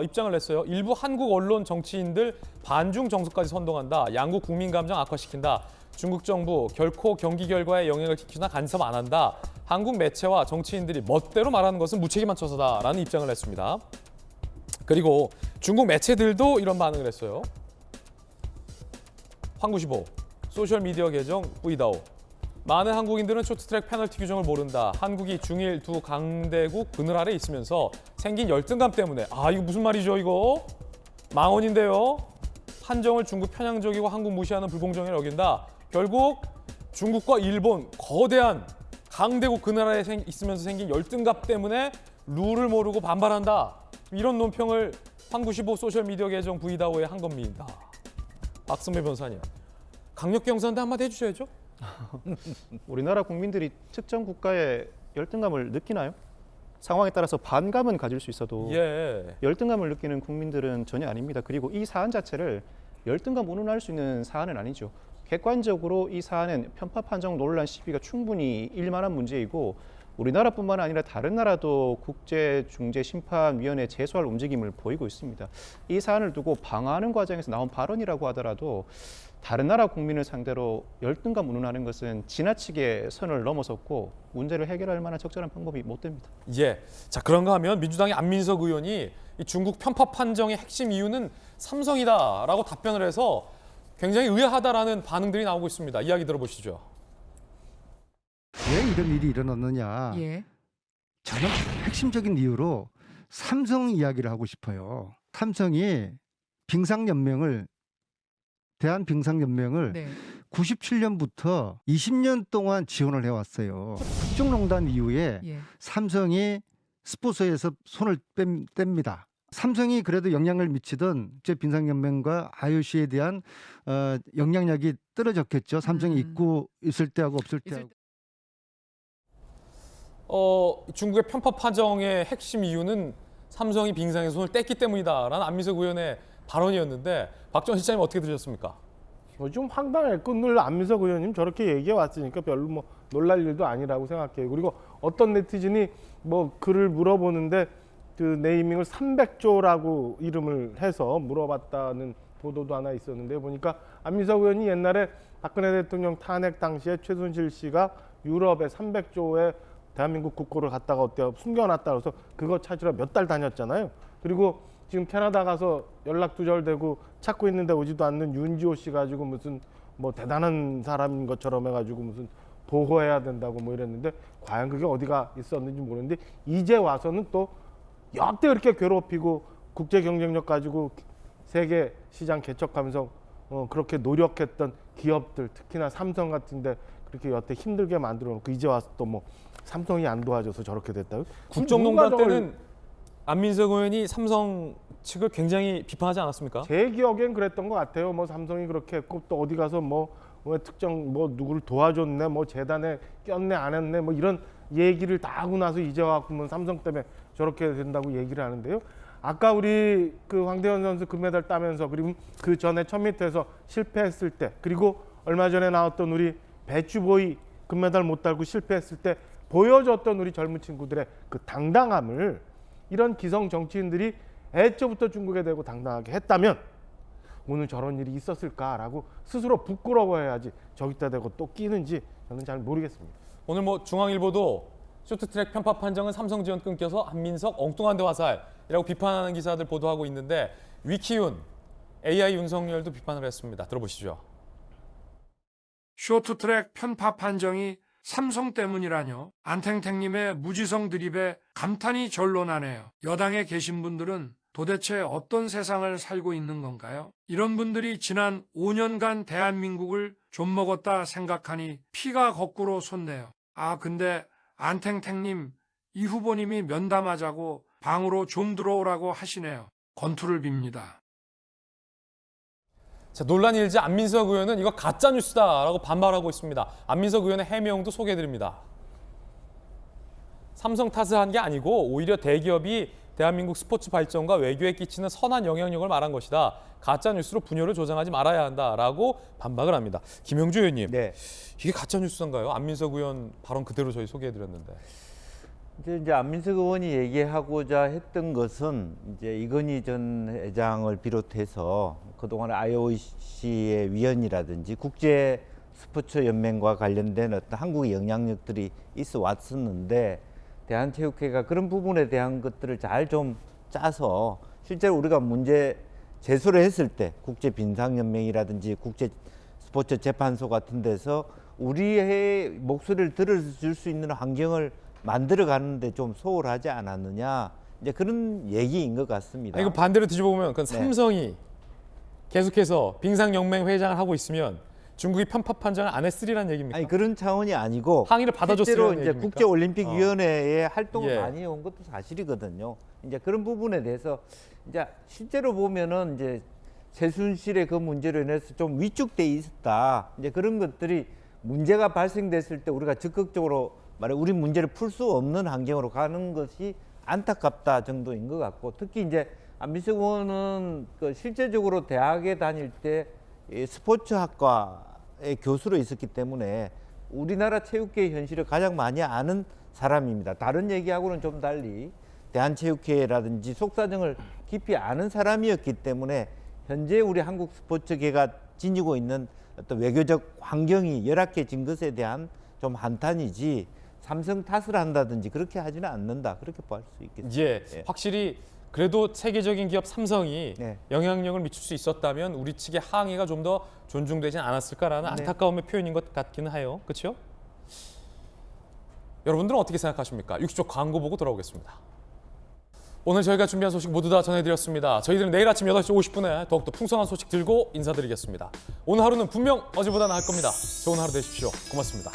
입장을 냈어요. 일부 한국 언론 정치인들 반중 정서까지 선동한다. 양국 국민 감정 악화시킨다. 중국 정부 결코 경기 결과에 영향을 끼치거나 간섭 안 한다. 한국 매체와 정치인들이 멋대로 말하는 것은 무책임한 처사다라는 입장을 냈습니다. 그리고 중국 매체들도 이런 반응을 했어요. 황95 소셜미디어 계정 뿌이다오. 많은 한국인들은 쇼트트랙 페널티 규정을 모른다. 한국이 중일 두 강대국 그늘 아래 있으면서 생긴 열등감 때문에 이거 무슨 말이죠 이거? 망언인데요. 한정을 중국 편향적이고 한국 무시하는 불공정을 여긴다. 결국 중국과 일본 거대한 강대국 그늘 아래 있으면서 생긴 열등감 때문에 룰을 모르고 반발한다. 이런 논평을 황95 소셜미디어 계정 부이다오에 한 겁니다. 박승배 변호사님, 강력 경사인데 한마디 해주셔야죠. 우리나라 국민들이 특정 국가의 열등감을 느끼나요? 상황에 따라서 반감은 가질 수 있어도 열등감을 느끼는 국민들은 전혀 아닙니다. 그리고 이 사안 자체를 열등감 운운할 수 있는 사안은 아니죠. 객관적으로 이 사안은 편파 판정 논란 시비가 충분히 일만한 문제이고 우리나라뿐만 아니라 다른 나라도 국제중재심판위원회에 제소할 움직임을 보이고 있습니다. 이 사안을 두고 방어하는 과정에서 나온 발언이라고 하더라도 다른 나라 국민을 상대로 열등감 운운하는 것은 지나치게 선을 넘어섰고 문제를 해결할 만한 적절한 방법이 못 됩니다. 예. 자, 그런가 하면 민주당의 안민석 의원이 이 중국 편파 판정의 핵심 이유는 삼성이다라고 답변을 해서 굉장히 의아하다라는 반응들이 나오고 있습니다. 이야기 들어보시죠. 왜 이런 일이 일어났느냐. 저는 핵심적인 이유로 삼성 이야기를 하고 싶어요. 삼성이 대한빙상연맹을 97년부터 20년 동안 지원을 해왔어요. 국정농단 이후에 삼성이 스포츠에서 손을 뗍니다. 삼성이 그래도 영향을 미치던 국제빙상연맹과 IOC에 대한 영향력이 떨어졌겠죠. 삼성이 있고 있을 때하고 없을 때하고. 중국의 편파 판정의 핵심 이유는 삼성이 빙상의 손을 뗐기 때문이다라는 안민석 의원의 발언이었는데 박정희 실장님 어떻게 들으셨습니까? 좀 황당했고 늘 안민석 의원님 저렇게 얘기해 왔으니까 별로 뭐 놀랄 일도 아니라고 생각해요. 그리고 어떤 네티즌이 뭐 글을 물어보는데 그 네이밍을 300조라고 이름을 해서 물어봤다는 보도도 하나 있었는데 보니까 안민석 의원이 옛날에 박근혜 대통령 탄핵 당시에 최순실 씨가 유럽에 300조의 대한민국 국고를 갖다가 어때요? 숨겨놨다 그래서 그거 찾으러 몇 달 다녔잖아요. 그리고 지금 캐나다 가서 연락 두절되고 찾고 있는데 오지도 않는 윤지호 씨 가지고 무슨 뭐 대단한 사람인 것처럼 해가지고 무슨 보호해야 된다고 뭐 이랬는데 과연 그게 어디가 있었는지 모르는데 이제 와서는 또 역대 그렇게 괴롭히고 국제 경쟁력 가지고 세계 시장 개척하면서 그렇게 노력했던 기업들 특히나 삼성 같은데 그렇게 여태 힘들게 만들어 놓고 이제 와서 또 뭐 삼성이 안 도와줘서 저렇게 됐다고. 국정농단 때는 안민석 의원이 삼성 측을 굉장히 비판하지 않았습니까? 제 기억엔 그랬던 것 같아요. 뭐 삼성이 그렇게 했고 또 어디 가서 뭐 특정 뭐 누구를 도와줬네, 뭐 재단에 꼈네 안 했네, 뭐 이런 얘기를 다 하고 나서 이제 와서 뭐 삼성 때문에 저렇게 된다고 얘기를 하는데요. 아까 우리 그 황대현 선수 금메달 따면서 그리고 그 전에 1000m에서 실패했을 때 그리고 얼마 전에 나왔던 우리 배추보이 금메달 못 달고 실패했을 때 보여줬던 우리 젊은 친구들의 그 당당함을 이런 기성 정치인들이 애초부터 중국에 대고 당당하게 했다면 오늘 저런 일이 있었을까라고 스스로 부끄러워해야지 저기다 대고 또 끼는지 저는 잘 모르겠습니다. 오늘 뭐 중앙일보도 쇼트트랙 편파 판정은 삼성 지원 끊겨서 안민석 엉뚱한 데 화살이라고 비판하는 기사들 보도하고 있는데 위키윤, AI 윤석열도 비판을 했습니다. 들어보시죠. 쇼트트랙 편파 판정이 삼성 때문이라뇨. 안탱탱님의 무지성 드립에 감탄이 절로 나네요. 여당에 계신 분들은 도대체 어떤 세상을 살고 있는 건가요? 이런 분들이 지난 5년간 대한민국을 좀먹었다 생각하니 피가 거꾸로 솟네요. 아, 근데 안탱탱님, 이 후보님이 면담하자고 방으로 좀 들어오라고 하시네요. 건투를 빕니다. 자, 논란이 일자 안민석 의원은 이거 가짜뉴스다라고 반발하고 있습니다. 안민석 의원의 해명도 소개해드립니다. 삼성 탓을 한 게 아니고 오히려 대기업이 대한민국 스포츠 발전과 외교에 끼치는 선한 영향력을 말한 것이다. 가짜뉴스로 분열을 조장하지 말아야 한다라고 반박을 합니다. 김영주 의원님, 네. 이게 가짜뉴스인가요? 안민석 의원 발언 그대로 저희 소개해드렸는데. 이제 안민석 의원이 얘기하고자 했던 것은 이제 이건희 전 회장을 비롯해서 그동안 IOC의 위원이라든지 국제 스포츠 연맹과 관련된 어떤 한국의 영향력들이 있어 왔었는데 대한체육회가 그런 부분에 대한 것들을 잘 좀 짜서 실제로 우리가 문제 제소를 했을 때 국제 빙상연맹이라든지 국제 스포츠 재판소 같은 데서 우리의 목소리를 들어줄 수 있는 환경을 만들어 가는데 좀 소홀하지 않았느냐, 이제 그런 얘기인 것 같습니다. 이거 반대로 뒤집어 보면 그 삼성이 계속해서 빙상연맹 회장을 하고 있으면 중국이 편파 판정을 안 했으리란 얘기입니까? 아니, 그런 차원이 아니고 항의를 받아줬으리란 실제로 이제 국제올림픽위원회에 활동을 예. 많이 온 것도 사실이거든요. 이제 그런 부분에 대해서 이제 실제로 보면은 이제 최순실의 그 문제로 인해서 좀 위축돼 있었다. 이제 그런 것들이 문제가 발생됐을 때 우리가 적극적으로 말해 우리 문제를 풀 수 없는 환경으로 가는 것이 안타깝다 정도인 것 같고, 특히 이제 안민석 의원은 그 실제적으로 대학에 다닐 때 스포츠학과의 교수로 있었기 때문에 우리나라 체육계의 현실을 가장 많이 아는 사람입니다. 다른 얘기하고는 좀 달리 대한체육회라든지 속사정을 깊이 아는 사람이었기 때문에 현재 우리 한국 스포츠계가 지니고 있는 어떤 외교적 환경이 열악해진 것에 대한 좀 한탄이지 삼성 탓을 한다든지 그렇게 하지는 않는다, 그렇게 볼 수 있겠습니다. 예, 확실히 그래도 세계적인 기업 삼성이 영향력을 미칠 수 있었다면 우리 측의 항의가 좀 더 존중되지 않았을까라는 안타까움의 표현인 것 같기는 해요. 그렇죠? 여러분들은 어떻게 생각하십니까? 60초 광고 보고 돌아오겠습니다. 오늘 저희가 준비한 소식 모두 다 전해드렸습니다. 저희들은 내일 아침 8시 50분에 더욱더 풍성한 소식 들고 인사드리겠습니다. 오늘 하루는 분명 어제보다 나을 겁니다. 좋은 하루 되십시오. 고맙습니다.